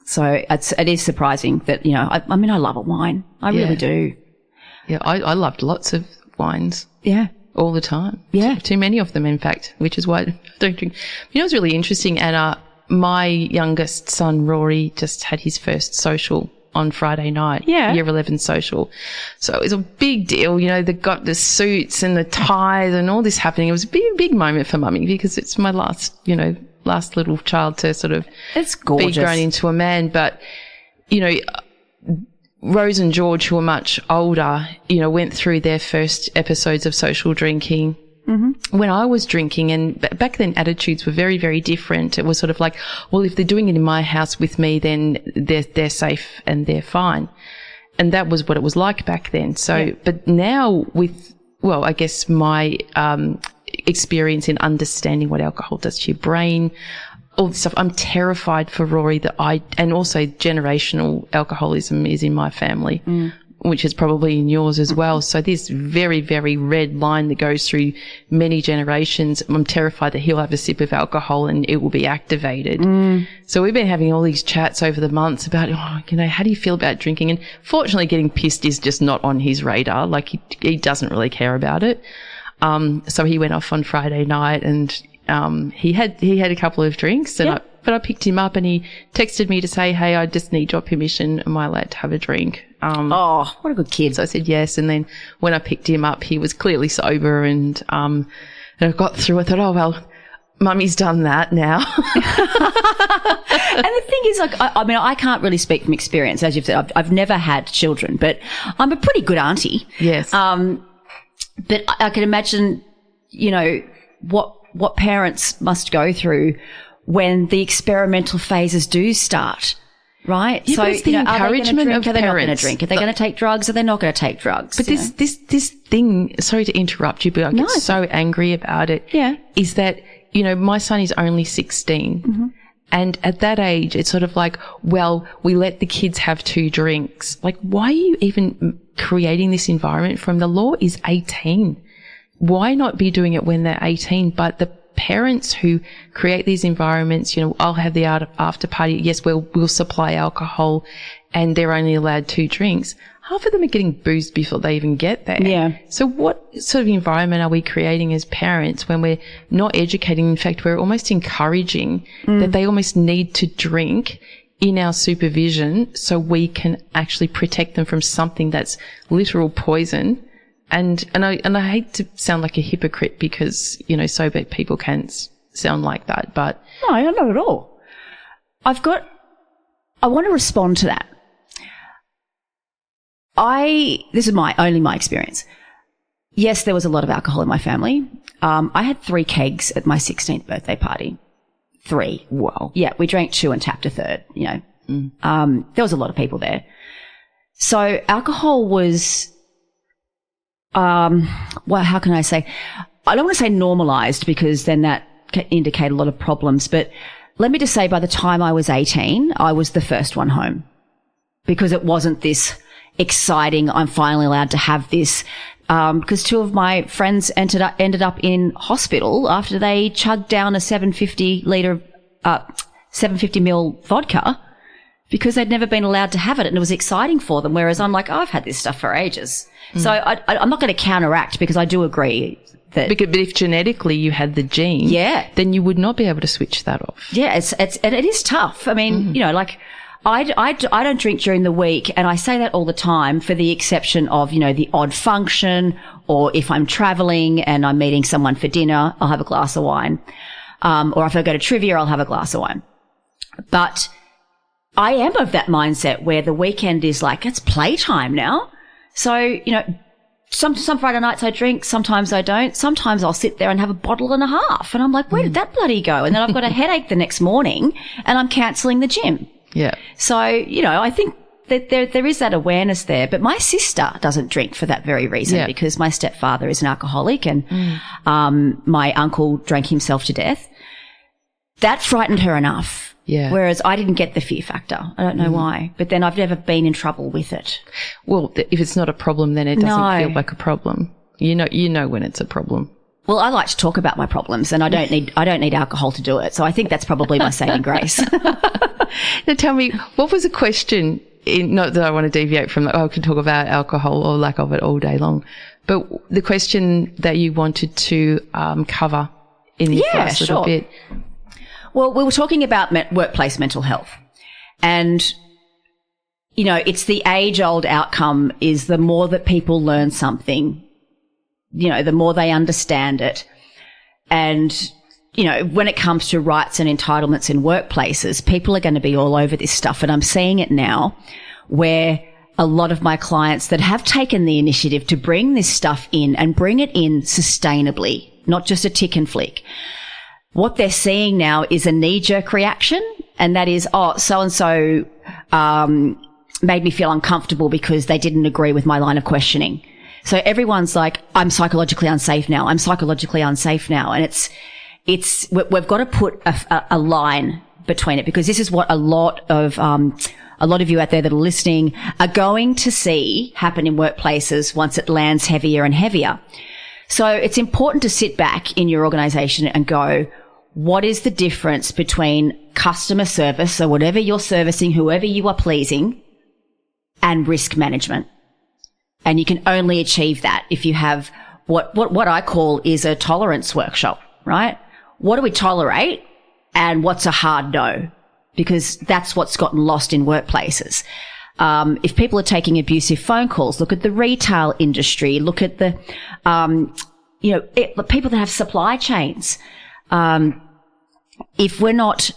[SPEAKER 2] So it is surprising that, I love a wine. I really do.
[SPEAKER 1] Yeah, I loved lots of wines.
[SPEAKER 2] Yeah.
[SPEAKER 1] All the time.
[SPEAKER 2] Yeah.
[SPEAKER 1] Too many of them, in fact, which is why I don't drink. You know, it's really interesting, Anna. My youngest son, Rory, just had his first social on Friday night.
[SPEAKER 2] Yeah.
[SPEAKER 1] Year 11 social. So it was a big deal. You know, they got the suits and the ties and all this happening. It was a big moment for Mummy because it's my last little child to sort of
[SPEAKER 2] it's gorgeous.
[SPEAKER 1] Be grown into a man. But, you know, Rose and George, who are much older, you know, went through their first episodes of social drinking. Mm-hmm. When I was drinking, and back then attitudes were very, very different. It was sort of like, well, if they're doing it in my house with me, then they're safe and they're fine. And that was what it was like back then. So, yeah. But now with, well, I guess my experience in understanding what alcohol does to your brain, all this stuff, I'm terrified for Rory and also generational alcoholism is in my family. Which is probably in yours as well. So this very, very red line that goes through many generations, I'm terrified that he'll have a sip of alcohol and it will be activated. So we've been having all these chats over the months about, you know, how do you feel about drinking? And fortunately getting pissed is just not on his radar. Like he doesn't really care about it. So he went off on Friday night and he had a couple of drinks and but I picked him up and he texted me to say, hey, I just need your permission. Am I allowed to have a drink?
[SPEAKER 2] What a good kid.
[SPEAKER 1] So I said yes. And then when I picked him up, he was clearly sober and I got through. I thought, oh, well, Mummy's done that now.
[SPEAKER 2] And the thing is, like, I mean, I can't really speak from experience. As you've said, I've never had children, but I'm a pretty good auntie.
[SPEAKER 1] Yes.
[SPEAKER 2] But I can imagine, you know, what parents must go through when the experimental phases do start, right?
[SPEAKER 1] Yeah, so, it's the encouragement of parents.
[SPEAKER 2] Are they not going to drink? Are they going to take drugs? Are they not going to take drugs?
[SPEAKER 1] But this thing, sorry to interrupt you, but I get so angry about it, is that, you know, my son is only 16. Mm-hmm. And at that age, it's sort of like, well, we let the kids have 2 drinks. Like, why are you even creating this environment from the law is 18? Why not be doing it when they're 18? But the parents who create these environments, you know, I'll have the after party. Yes, we'll supply alcohol and they're only allowed 2 drinks. Half of them are getting boozed before they even get there.
[SPEAKER 2] Yeah.
[SPEAKER 1] So what sort of environment are we creating as parents when we're not educating? In fact, we're almost encouraging that they almost need to drink in our supervision so we can actually protect them from something that's literal poison. And I hate to sound like a hypocrite because, you know, sober people can sound like that, but.
[SPEAKER 2] No, not at all. I want to respond to that. This is only my experience. Yes, there was a lot of alcohol in my family. I had 3 kegs at my 16th birthday party. 3.
[SPEAKER 1] Wow.
[SPEAKER 2] Yeah, we drank 2 and tapped a third, you know. There was a lot of people there. So alcohol was, well, how can I say? I don't want to say normalized because then that can indicate a lot of problems. But let me just say by the time I was 18, I was the first one home because it wasn't this exciting, I'm finally allowed to have this. Because 2 of my friends ended up in hospital after they chugged down a 750 ml vodka because they'd never been allowed to have it and it was exciting for them. Whereas I'm like, I've had this stuff for ages. So I'm not going to counteract because I do agree that.
[SPEAKER 1] But if genetically you had the gene, then you would not be able to switch that off.
[SPEAKER 2] Yeah, and it is tough. I mean, you know, like I don't drink during the week, and I say that all the time for the exception of, you know, the odd function, or if I'm traveling and I'm meeting someone for dinner, I'll have a glass of wine. Or if I go to trivia, I'll have a glass of wine. But I am of that mindset where the weekend is like, it's playtime now. So, you know, some Friday nights I drink, sometimes I don't. Sometimes I'll sit there and have a bottle and a half. And I'm like, where did that bloody go? And then I've got a headache the next morning and I'm cancelling the gym.
[SPEAKER 1] Yeah.
[SPEAKER 2] So, you know, I think that there is that awareness there. But my sister doesn't drink for that very reason because my stepfather is an alcoholic and my uncle drank himself to death. That frightened her enough.
[SPEAKER 1] Yeah.
[SPEAKER 2] Whereas I didn't get the fear factor. I don't know why. But then I've never been in trouble with it.
[SPEAKER 1] Well, if it's not a problem, then it doesn't feel like a problem. You know when it's a problem.
[SPEAKER 2] Well, I like to talk about my problems and I don't need alcohol to do it. So I think that's probably my saving grace.
[SPEAKER 1] Now tell me, what was a question not that I want to deviate from I could talk about alcohol or lack of it all day long, but the question that you wanted to cover in this last little bit.
[SPEAKER 2] Well, we were talking about workplace mental health, and it's the age-old outcome is the more that people learn something, the more they understand it. And, when it comes to rights and entitlements in workplaces, people are going to be all over this stuff. And I'm seeing it now where a lot of my clients that have taken the initiative to bring this stuff in and bring it in sustainably, not just a tick and flick. What they're seeing now is a knee-jerk reaction, and that is, so-and-so made me feel uncomfortable because they didn't agree with my line of questioning. So everyone's like, I'm psychologically unsafe now. I'm psychologically unsafe now. And we've got to put a line between it, because this is what a lot of you out there that are listening are going to see happen in workplaces once it lands heavier and heavier. So it's important to sit back in your organization and go, what is the difference between customer service, so whatever you're servicing, whoever you are pleasing, and risk management? And you can only achieve that if you have what I call is a tolerance workshop, right? What do we tolerate and what's a hard no? Because that's what's gotten lost in workplaces. If people are taking abusive phone calls, look at the retail industry, look at the, the people that have supply chains. If we're not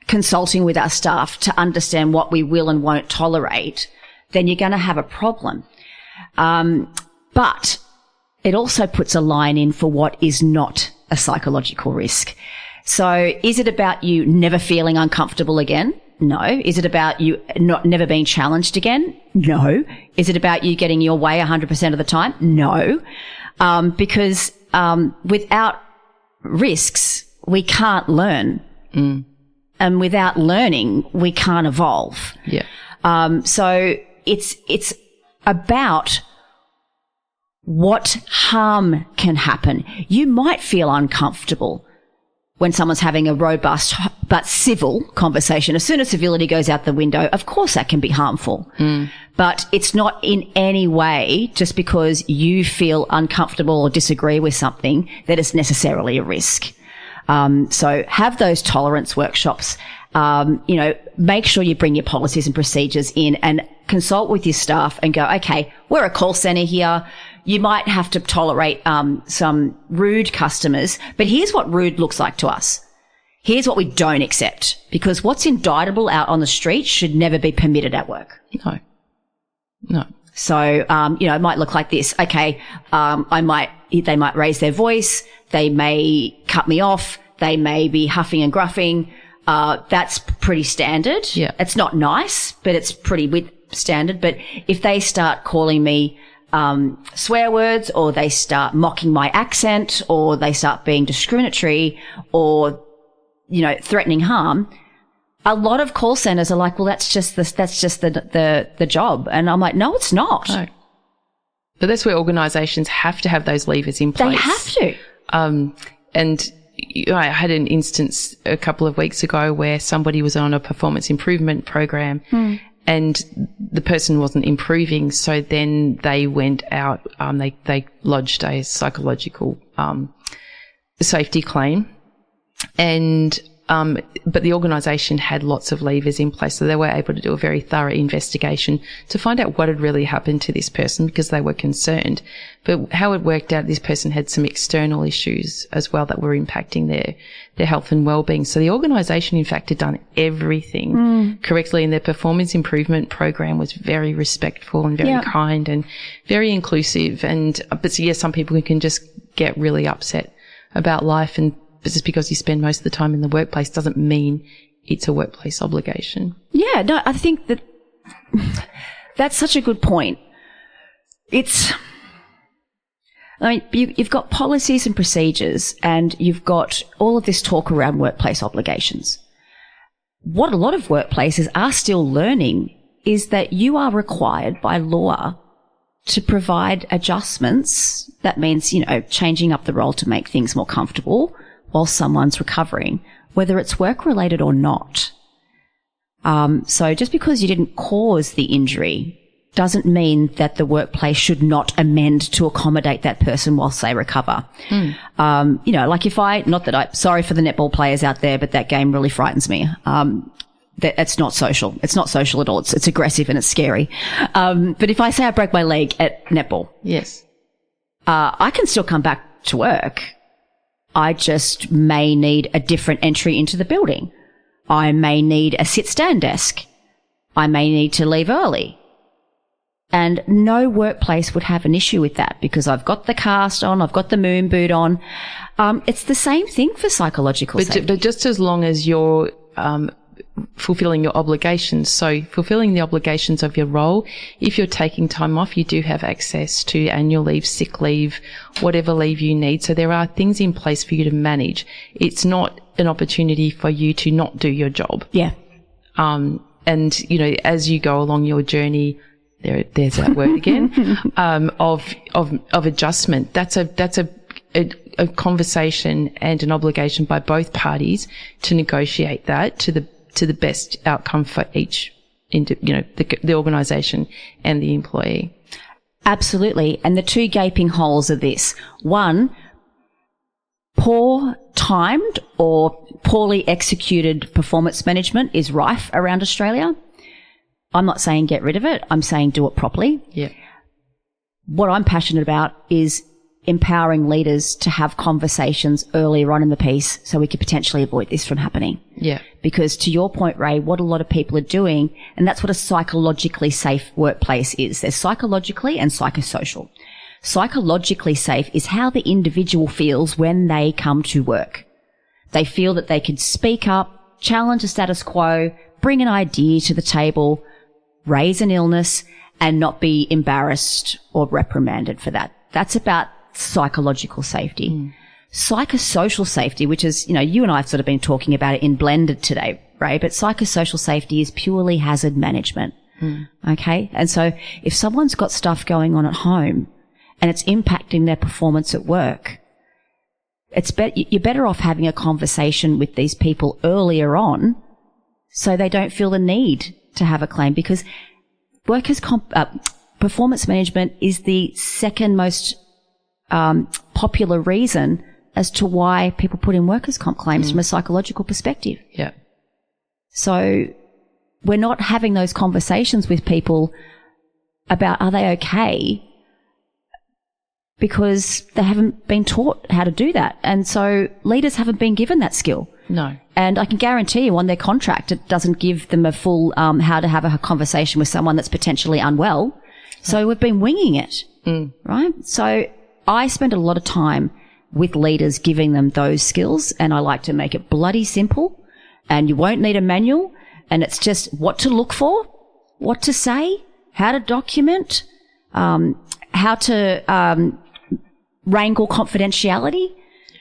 [SPEAKER 2] consulting with our staff to understand what we will and won't tolerate, then you're going to have a problem. But it also puts a line in for what is not a psychological risk. So is it about you never feeling uncomfortable again? No. Is it about you never being challenged again? No. Is it about you getting your way 100% of the time? No. Because without risks, we can't learn. Mm. And without learning, we can't evolve.
[SPEAKER 1] Yeah.
[SPEAKER 2] So it's about what harm can happen. You might feel uncomfortable when someone's having a robust but civil conversation. As soon as civility goes out the window, of course that can be harmful. Mm. But it's not in any way just because you feel uncomfortable or disagree with something that it's necessarily a risk. So have those tolerance workshops. Make sure you bring your policies and procedures in and consult with your staff and go, okay, we're a call center here. You might have to tolerate some rude customers, but here's what rude looks like to us. Here's what we don't accept, because what's indictable out on the street should never be permitted at work.
[SPEAKER 1] No.
[SPEAKER 2] So, it might look like this. Okay, they might raise their voice. They may cut me off. They may be huffing and gruffing. That's pretty standard.
[SPEAKER 1] Yeah.
[SPEAKER 2] It's not nice, but it's pretty standard. But if they start calling me swear words, or they start mocking my accent, or they start being discriminatory, or threatening harm, a lot of call centers are like, well, that's just the job. And I'm like, no, it's not.
[SPEAKER 1] No. But that's where organisations have to have those levers in place.
[SPEAKER 2] They have to.
[SPEAKER 1] And I had an instance a couple of weeks ago where somebody was on a performance improvement program. And the person wasn't improving, so then they went out, they lodged a psychological safety claim, and but the organisation had lots of levers in place, so they were able to do a very thorough investigation to find out what had really happened to this person, because they were concerned. But how it worked out, this person had some external issues as well that were impacting their health and well-being. So the organisation, in fact, had done everything correctly, and their performance improvement program was very respectful and very kind and very inclusive. But some people can just get really upset about life, and just because you spend most of the time in the workplace doesn't mean it's a workplace obligation. Yeah, no,
[SPEAKER 2] I think that's such a good point. You've got policies and procedures, and you've got all of this talk around workplace obligations. What a lot of workplaces are still learning is that you are required by law to provide adjustments. That means, changing up the role to make things more comfortable while someone's recovering, whether it's work-related or not. So just because you didn't cause the injury doesn't mean that the workplace should not amend to accommodate that person whilst they recover. Like sorry for the netball players out there, but that game really frightens me. It's not social. It's not social at all. It's aggressive and it's scary. But if I say I broke my leg at netball.
[SPEAKER 1] Yes.
[SPEAKER 2] I can still come back to work. I just may need a different entry into the building. I may need a sit-stand desk. I may need to leave early. And no workplace would have an issue with that because I've got the cast on, I've got the moon boot on. It's the same thing for psychological safety.
[SPEAKER 1] But just as long as you're fulfilling your obligations. So fulfilling the obligations of your role, if you're taking time off, you do have access to annual leave, sick leave, whatever leave you need. So there are things in place for you to manage. It's not an opportunity for you to not do your job.
[SPEAKER 2] Yeah.
[SPEAKER 1] And, as you go along your journey, there's that word again, of adjustment. That's a conversation and an obligation by both parties to negotiate that to the best outcome for each, the organisation and the employee.
[SPEAKER 2] Absolutely. And the two gaping holes are this. One, poor timed or poorly executed performance management is rife around Australia. I'm not saying get rid of it. I'm saying do it properly.
[SPEAKER 1] Yeah.
[SPEAKER 2] What I'm passionate about is empowering leaders to have conversations earlier on in the piece so we could potentially avoid this from happening.
[SPEAKER 1] Yeah.
[SPEAKER 2] Because to your point, Rae, what a lot of people are doing, and that's what a psychologically safe workplace is. There's psychologically and psychosocial. Psychologically safe is how the individual feels when they come to work. They feel that they could speak up, challenge the status quo, bring an idea to the table, raise an illness, and not be embarrassed or reprimanded for that. That's about psychological safety. Psychosocial safety, which is, you and I have sort of been talking about it in blended today, Rae, but psychosocial safety is purely hazard management. Okay? And so if someone's got stuff going on at home and it's impacting their performance at work, you're better off having a conversation with these people earlier on so they don't feel the need to have a claim, because performance management is the second most popular reason as to why people put in workers' comp claims from a psychological perspective.
[SPEAKER 1] Yeah.
[SPEAKER 2] So we're not having those conversations with people about are they okay, because they haven't been taught how to do that. And so leaders haven't been given that skill.
[SPEAKER 1] No.
[SPEAKER 2] And I can guarantee you on their contract, it doesn't give them a full how to have a conversation with someone that's potentially unwell. So we've been winging it, right? So I spend a lot of time with leaders giving them those skills, and I like to make it bloody simple, and you won't need a manual, and it's just what to look for, what to say, how to document, how to wrangle confidentiality.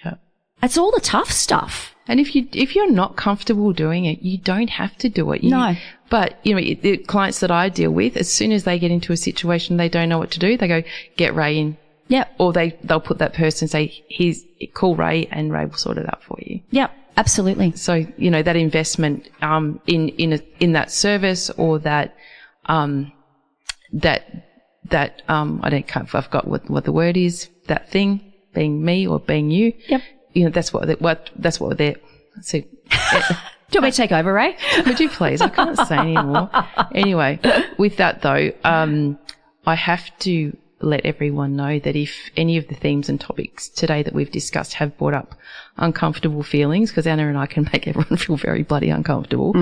[SPEAKER 1] Yeah.
[SPEAKER 2] It's all the tough stuff.
[SPEAKER 1] And if you're not comfortable doing it, you don't have to do it.
[SPEAKER 2] No.
[SPEAKER 1] But, the clients that I deal with, as soon as they get into a situation they don't know what to do, they go, get Rae in.
[SPEAKER 2] Yep.
[SPEAKER 1] Or they'll put that person and say, call Rae, and Rae will sort it out for you.
[SPEAKER 2] Yep, absolutely.
[SPEAKER 1] So, that investment in that service, or that I I've got what the word is, that thing, being me or being you.
[SPEAKER 2] Yep.
[SPEAKER 1] That's what they're. So,
[SPEAKER 2] do you want me to take over, Rae?
[SPEAKER 1] Would you please? I can't say anymore. Anyway, with that though, I have to let everyone know that if any of the themes and topics today that we've discussed have brought up uncomfortable feelings, because Anna and I can make everyone feel very bloody uncomfortable,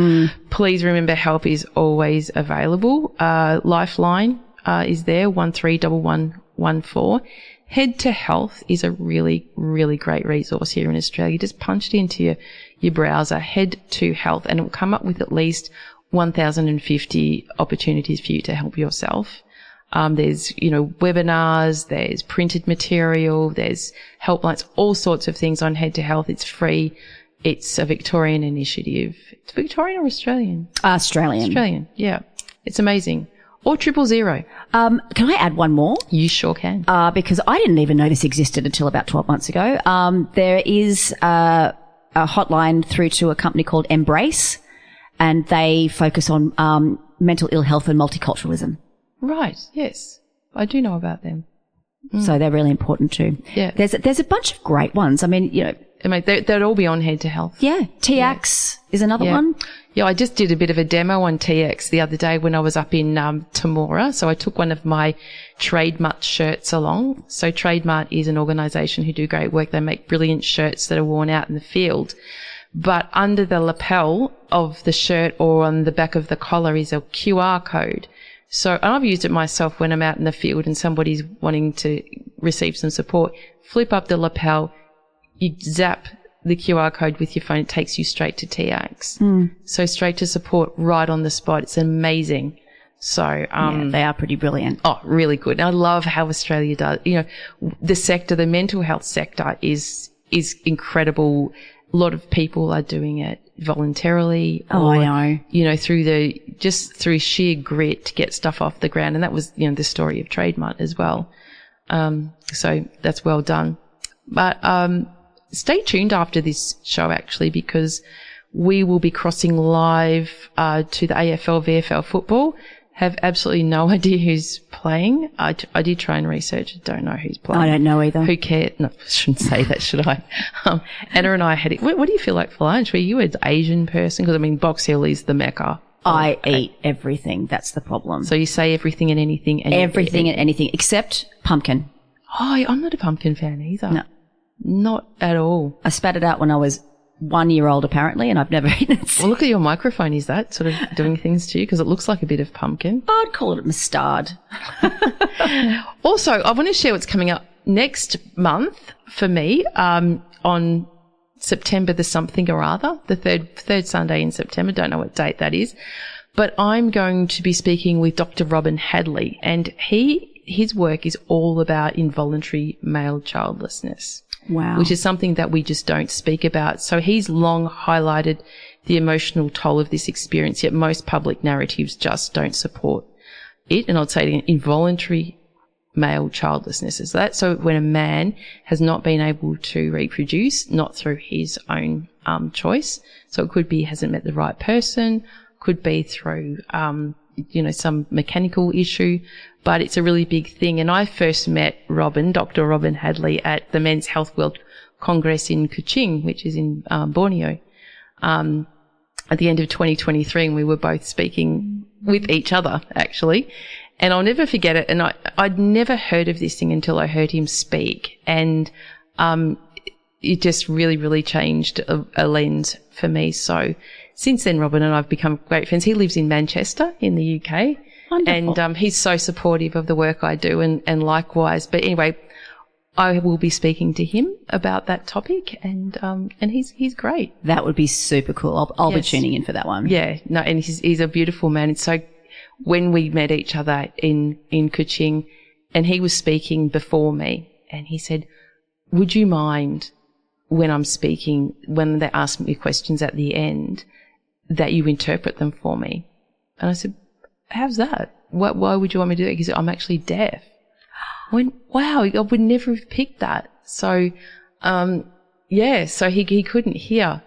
[SPEAKER 1] please remember help is always available. Lifeline is there, 131114. Head to Health is a really, really great resource here in Australia. Just punch it into your browser, Head to Health, and it will come up with at least 1,050 opportunities for you to help yourself. There's, webinars, there's printed material, there's helplines, all sorts of things on Head to Health. It's free. It's a Victorian initiative. It's Victorian or Australian?
[SPEAKER 2] Australian.
[SPEAKER 1] Yeah. It's amazing. Or 000.
[SPEAKER 2] Can I add one more?
[SPEAKER 1] You sure can.
[SPEAKER 2] Because I didn't even know this existed until about 12 months ago. There is a hotline through to a company called Embrace, and they focus on mental ill health and multiculturalism.
[SPEAKER 1] Right. Yes. I do know about them.
[SPEAKER 2] So they're really important too.
[SPEAKER 1] Yeah.
[SPEAKER 2] There's a bunch of great ones. I mean,
[SPEAKER 1] they'd all be on Head to Health.
[SPEAKER 2] Yeah. TX is another one.
[SPEAKER 1] Yeah, I just did a bit of a demo on TX the other day when I was up in Temora. So I took one of my Trademart shirts along. So Trademart is an organisation who do great work. They make brilliant shirts that are worn out in the field. But under the lapel of the shirt or on the back of the collar is a QR code. So, and I've used it myself when I'm out in the field and somebody's wanting to receive some support. Flip up the lapel, you zap the QR code with your phone, it takes you straight to TX. So straight to support right on the spot. It's amazing. So,
[SPEAKER 2] they are pretty brilliant.
[SPEAKER 1] Oh, really good. And I love how Australia does, the mental health sector is incredible. A lot of people are doing it voluntarily.
[SPEAKER 2] I know.
[SPEAKER 1] Through sheer grit to get stuff off the ground. And that was, the story of Trademart as well. So that's well done. But, stay tuned after this show actually, because we will be crossing live, to the AFL, VFL football. Have absolutely no idea who's playing. I did try and research. I don't know who's playing.
[SPEAKER 2] I don't know either.
[SPEAKER 1] Who cares? No, I shouldn't say that, should I? Anna and I had it. What do you feel like for lunch? Were you an Asian person? Because, Box Hill is the mecca.
[SPEAKER 2] I eat everything. That's the problem.
[SPEAKER 1] So you say everything and anything. And
[SPEAKER 2] everything and anything except pumpkin.
[SPEAKER 1] Oh, I'm not a pumpkin fan either.
[SPEAKER 2] No.
[SPEAKER 1] Not at all.
[SPEAKER 2] I spat it out when I was 1 year old apparently, and I've never eaten it since.
[SPEAKER 1] Well, look at your microphone. Is that sort of doing things to you? Because it looks like a bit of pumpkin.
[SPEAKER 2] I'd call it mustard.
[SPEAKER 1] Also, I want to share what's coming up next month for me, on September the something or other, the third Sunday in September. Don't know what date that is. But I'm going to be speaking with Dr. Robin Hadley, and his work is all about involuntary male childlessness.
[SPEAKER 2] Wow.
[SPEAKER 1] Which is something that we just don't speak about. So he's long highlighted the emotional toll of this experience, yet most public narratives just don't support it. And I'd say involuntary male childlessness is that. So when a man has not been able to reproduce, not through his own choice. So it could be he hasn't met the right person, could be through, some mechanical issue, but it's a really big thing. And I first met Dr. Robin Hadley at the Men's Health World Congress in Kuching, which is in Borneo, at the end of 2023, and we were both speaking with each other, actually. And I'll never forget it. And I'd never heard of this thing until I heard him speak. And it just really, really changed a lens for me. So since then, Robin and I have become great friends. He lives in Manchester in the UK.
[SPEAKER 2] Wonderful.
[SPEAKER 1] And he's so supportive of the work I do and likewise. But anyway, I will be speaking to him about that topic and he's great.
[SPEAKER 2] That would be super cool. I'll be
[SPEAKER 1] Yes.
[SPEAKER 2] tuning in for that one.
[SPEAKER 1] Yeah, no, and he's a beautiful man. And so when we met each other in Kuching, and he was speaking before me, and he said, would you mind when I'm speaking, when they ask me questions at the end, that you interpret them for me? And I said, how's that? Why would you want me to do that? He said, I'm actually deaf. I went, wow, I would never have picked that. So, so he couldn't hear.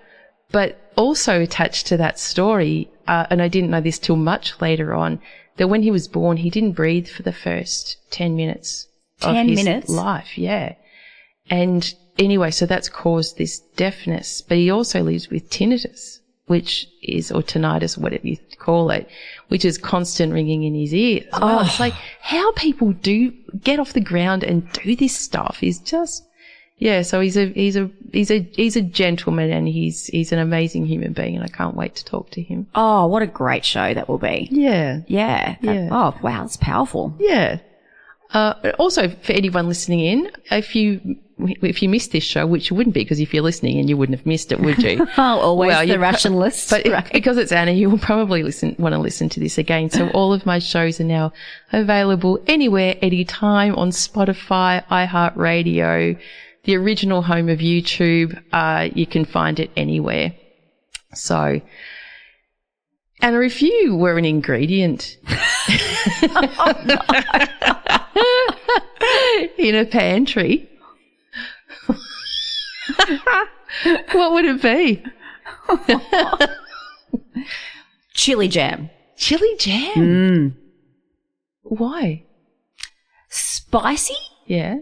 [SPEAKER 1] But also attached to that story, and I didn't know this till much later on, that when he was born, he didn't breathe for the first 10 minutes of his life. Yeah. And anyway, so that's caused this deafness, but he also lives with tinnitus, which is, or tinnitus, whatever you call it, which is constant ringing in his ears. Oh. It's like how people do get off the ground and do this stuff is just, yeah. So he's a gentleman, and he's an amazing human being, and I can't wait to talk to him.
[SPEAKER 2] Oh, what a great show that will be.
[SPEAKER 1] Yeah.
[SPEAKER 2] Yeah. Oh, wow. It's powerful.
[SPEAKER 1] Yeah. Also, for anyone listening in, if you missed this show, which you wouldn't be, because if you're listening and you wouldn't have missed it, would you?
[SPEAKER 2] Always the rationalist.
[SPEAKER 1] But because it's Anna, you will probably want to listen to this again. So all of my shows are now available anywhere, anytime on Spotify, iHeartRadio, the original home of YouTube. You can find it anywhere. So, Anna, if you were an ingredient in a pantry, what would it be?
[SPEAKER 2] Chili jam.
[SPEAKER 1] Chili jam? Why?
[SPEAKER 2] Spicy,
[SPEAKER 1] Yeah.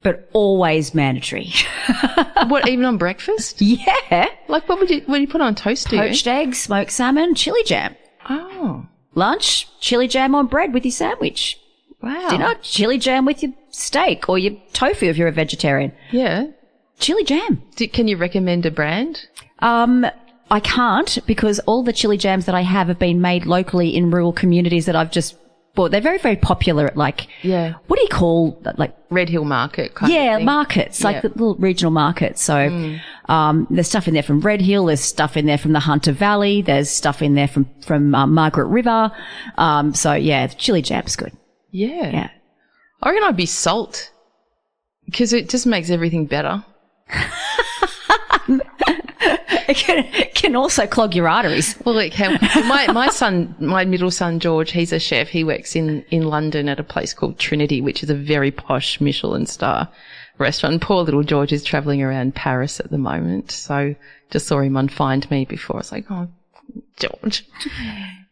[SPEAKER 2] but always mandatory.
[SPEAKER 1] What, even on breakfast?
[SPEAKER 2] Yeah.
[SPEAKER 1] Like, what do you put on toast, do you?
[SPEAKER 2] Poached eggs, smoked salmon, chili jam.
[SPEAKER 1] Oh,
[SPEAKER 2] Lunch, chili jam on bread with your sandwich.
[SPEAKER 1] wow.
[SPEAKER 2] Dinner, chili jam with your steak or your tofu if you're a vegetarian.
[SPEAKER 1] Yeah.
[SPEAKER 2] Chili jam.
[SPEAKER 1] Can you recommend a brand?
[SPEAKER 2] I can't because all the chili jams that I have been made locally in rural communities that I've just bought. They're very, very popular at what do you call that? Like
[SPEAKER 1] Red Hill Market kind of thing.
[SPEAKER 2] Markets, like the little regional markets. So there's stuff in there from Red Hill. There's stuff in there from the Hunter Valley. There's stuff in there from Margaret River. The chili jam's good.
[SPEAKER 1] Yeah.
[SPEAKER 2] Yeah.
[SPEAKER 1] I reckon I'd be salt because it just makes everything better.
[SPEAKER 2] It can also clog your arteries.
[SPEAKER 1] Well, like my middle son George, he's a chef. He works in London at a place called Trinity, which is a very posh Michelin star restaurant. Poor little George is travelling around Paris at the moment, so just saw him on Find Me before. I was like, oh, George.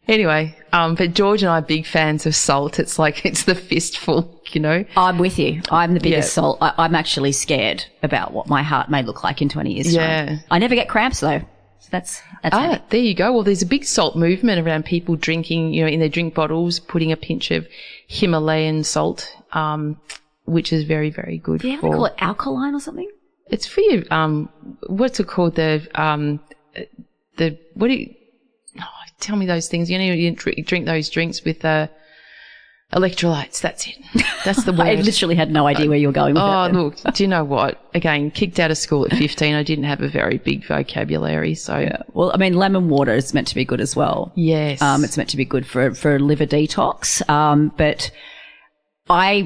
[SPEAKER 1] Anyway, but George and I are big fans of salt. It's like it's the fistful, you know.
[SPEAKER 2] I'm with you. I'm the biggest salt. I'm actually scared about what my heart may look like in 20 years' time. I never get cramps though. So that's handy.
[SPEAKER 1] There you go. Well, there's a big salt movement around people drinking, in their drink bottles, putting a pinch of Himalayan salt, which is very, very good.
[SPEAKER 2] Do you ever call it alkaline or something?
[SPEAKER 1] It's for you. What's it called? Tell me those things. You drink those drinks with electrolytes. That's it. That's the word.
[SPEAKER 2] I literally had no idea where you were going with that.
[SPEAKER 1] Look, do you know what? Again, kicked out of school at 15. I didn't have a very big vocabulary. So,
[SPEAKER 2] yeah. Well, I mean, lemon water is meant to be good as well.
[SPEAKER 1] Yes.
[SPEAKER 2] It's meant to be good for a liver detox. But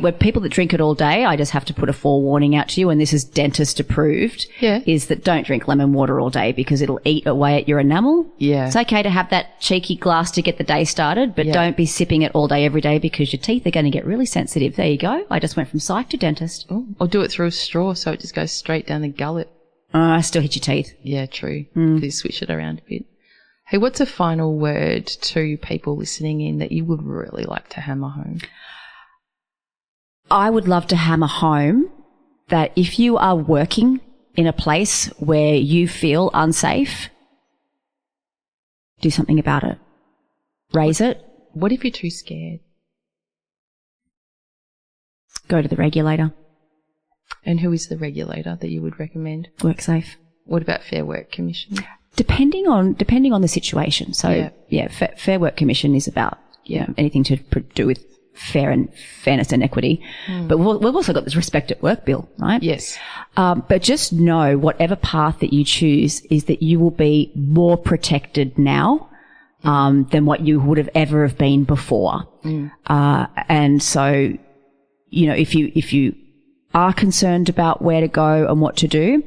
[SPEAKER 2] with people that drink it all day, I just have to put a forewarning out to you, and this is dentist approved, is that don't drink lemon water all day because it'll eat away at your enamel. Yeah. It's okay to have that cheeky glass to get the day started, but don't be sipping it all day every day because your teeth are going to get really sensitive. There you go. I just went from psych to dentist.
[SPEAKER 1] Oh, or do it through a straw so it just goes straight down the gullet.
[SPEAKER 2] I still hit your teeth.
[SPEAKER 1] Yeah, true. You switch it around a bit. Hey, what's a final word to people listening in that you would really like to hammer home?
[SPEAKER 2] I would love to hammer home that if you are working in a place where you feel unsafe, do something about it. Raise it.
[SPEAKER 1] What if you're too scared?
[SPEAKER 2] Go to the regulator.
[SPEAKER 1] And who is the regulator that you would recommend?
[SPEAKER 2] WorkSafe.
[SPEAKER 1] What about Fair Work Commission?
[SPEAKER 2] Depending on the situation. So, Fair Work Commission is about anything to do with fairness and equity. But we've also got this Respect at Work bill, right?
[SPEAKER 1] Yes.
[SPEAKER 2] But just know whatever path that you choose is that you will be more protected now than what you would have ever have been before. And so, if you are concerned about where to go and what to do,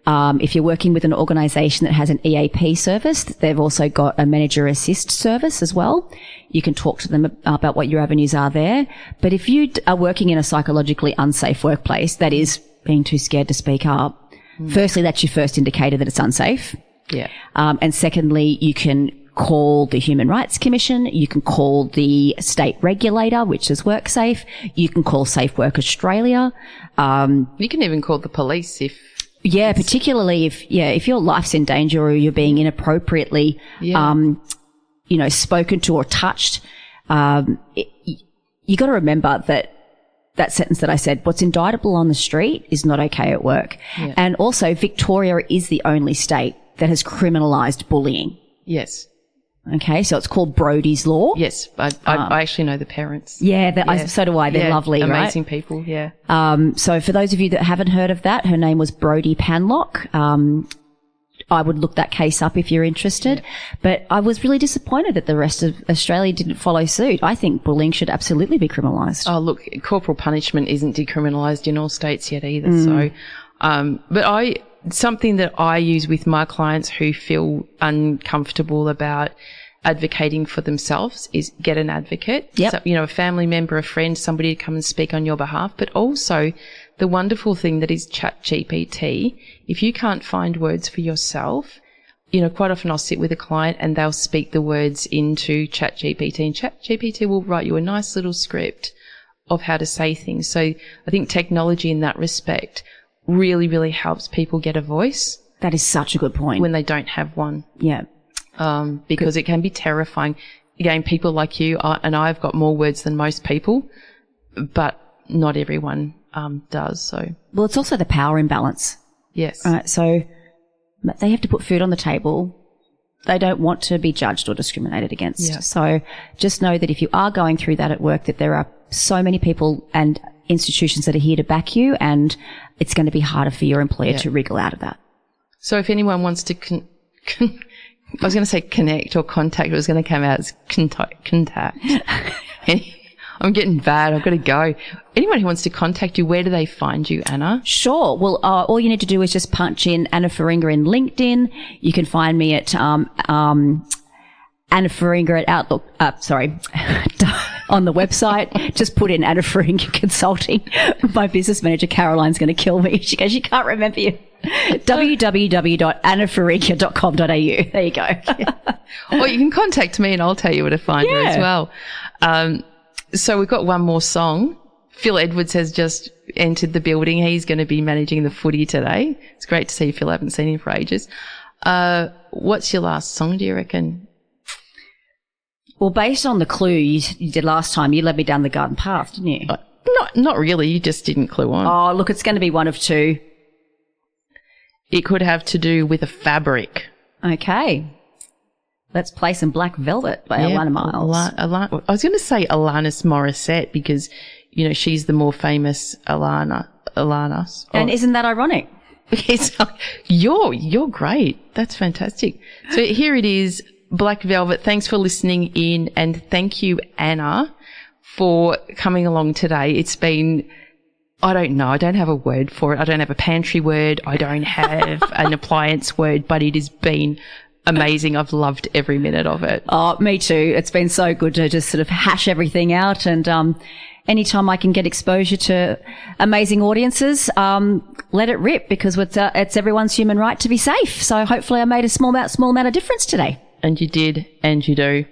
[SPEAKER 2] if you're working with an organisation that has an EAP service, they've also got a manager assist service as well. You can talk to them about what your avenues are there. But if you are working in a psychologically unsafe workplace, that is being too scared to speak up, firstly, that's your first indicator that it's unsafe. Yeah. And secondly, you can call the Human Rights Commission. You can call the state regulator, which is WorkSafe. You can call Safe Work Australia.
[SPEAKER 1] You can even call the police if...
[SPEAKER 2] Yeah, particularly if your life's in danger or you're being inappropriately, spoken to or touched. You got to remember that sentence that I said, what's indictable on the street is not okay at work. Yeah. And also Victoria is the only state that has criminalised bullying.
[SPEAKER 1] Yes.
[SPEAKER 2] Okay, so it's called Brodie's Law.
[SPEAKER 1] Yes, I actually know the parents.
[SPEAKER 2] Yeah, so do I. They're lovely, right?
[SPEAKER 1] Amazing people, yeah.
[SPEAKER 2] So for those of you that haven't heard of that, her name was Brodie Panlock. I would look that case up if you're interested. Yeah. But I was really disappointed that the rest of Australia didn't follow suit. I think bullying should absolutely be criminalised.
[SPEAKER 1] Oh, look, corporal punishment isn't decriminalised in all states yet either. So, but something that I use with my clients who feel uncomfortable about advocating for themselves is get an advocate.
[SPEAKER 2] Yep.
[SPEAKER 1] So, a family member, a friend, somebody to come and speak on your behalf. But also the wonderful thing that is ChatGPT. If you can't find words for yourself, quite often I'll sit with a client and they'll speak the words into ChatGPT, and ChatGPT will write you a nice little script of how to say things. So I think technology in that respect really, really helps people get a voice.
[SPEAKER 2] That is such a good point.
[SPEAKER 1] When they don't have one.
[SPEAKER 2] Yeah.
[SPEAKER 1] Because it can be terrifying. Again, people like you and I have got more words than most people, but not everyone does. So.
[SPEAKER 2] Well, it's also the power imbalance.
[SPEAKER 1] Yes.
[SPEAKER 2] Right. So they have to put food on the table. They don't want to be judged or discriminated against.
[SPEAKER 1] Yeah.
[SPEAKER 2] So just know that if you are going through that at work, that there are so many people and institutions that are here to back you, and it's going to be harder for your employer to wriggle out of that.
[SPEAKER 1] So if anyone wants to I was going to say connect or contact, it was going to come out as contact. I'm getting bad. I've got to go. Anyone who wants to contact you, where do they find you, Anna?
[SPEAKER 2] Sure. Well, all you need to do is just punch in Anna Feringa in LinkedIn. You can find me at Anna Feringa at Outlook. On the website. Just put in Anna Feringa Consulting. My business manager Caroline's going to kill me. She goes, "You can't remember you." www.annaferinga.com.au. There you go.
[SPEAKER 1] Or you can contact me and I'll tell you where to find her as well. So we've got one more song. Phil Edwards has just entered the building. He's going to be managing the footy today. It's great to see you, Phil. I haven't seen him for ages. What's your last song, do you reckon?
[SPEAKER 2] Well, based on the clue you did last time, you led me down the garden path, didn't you?
[SPEAKER 1] Not really. You just didn't clue on.
[SPEAKER 2] Oh, look, it's going to be one of two.
[SPEAKER 1] It could have to do with a fabric.
[SPEAKER 2] Okay. Let's play some Black Velvet by Alana Miles.
[SPEAKER 1] I was going to say Alanis Morissette because, she's the more famous Alanis.
[SPEAKER 2] And isn't that ironic?
[SPEAKER 1] It's you're great. That's fantastic. So here it is, Black Velvet. Thanks for listening in, and thank you, Anna, for coming along today. It's been, I don't know, I don't have a word for it. I don't have a pantry word. I don't have an appliance word, but it has been amazing. I've loved every minute of it.
[SPEAKER 2] Oh, me too. It's been so good to just sort of hash everything out, and anytime I can get exposure to amazing audiences, let it rip, because it's everyone's human right to be safe. So hopefully I made a small amount of difference today.
[SPEAKER 1] And you did, and you do.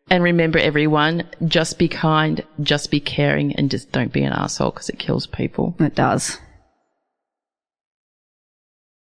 [SPEAKER 1] And remember, everyone, just be kind, just be caring, and just don't be an arsehole, because it kills people.
[SPEAKER 2] It does.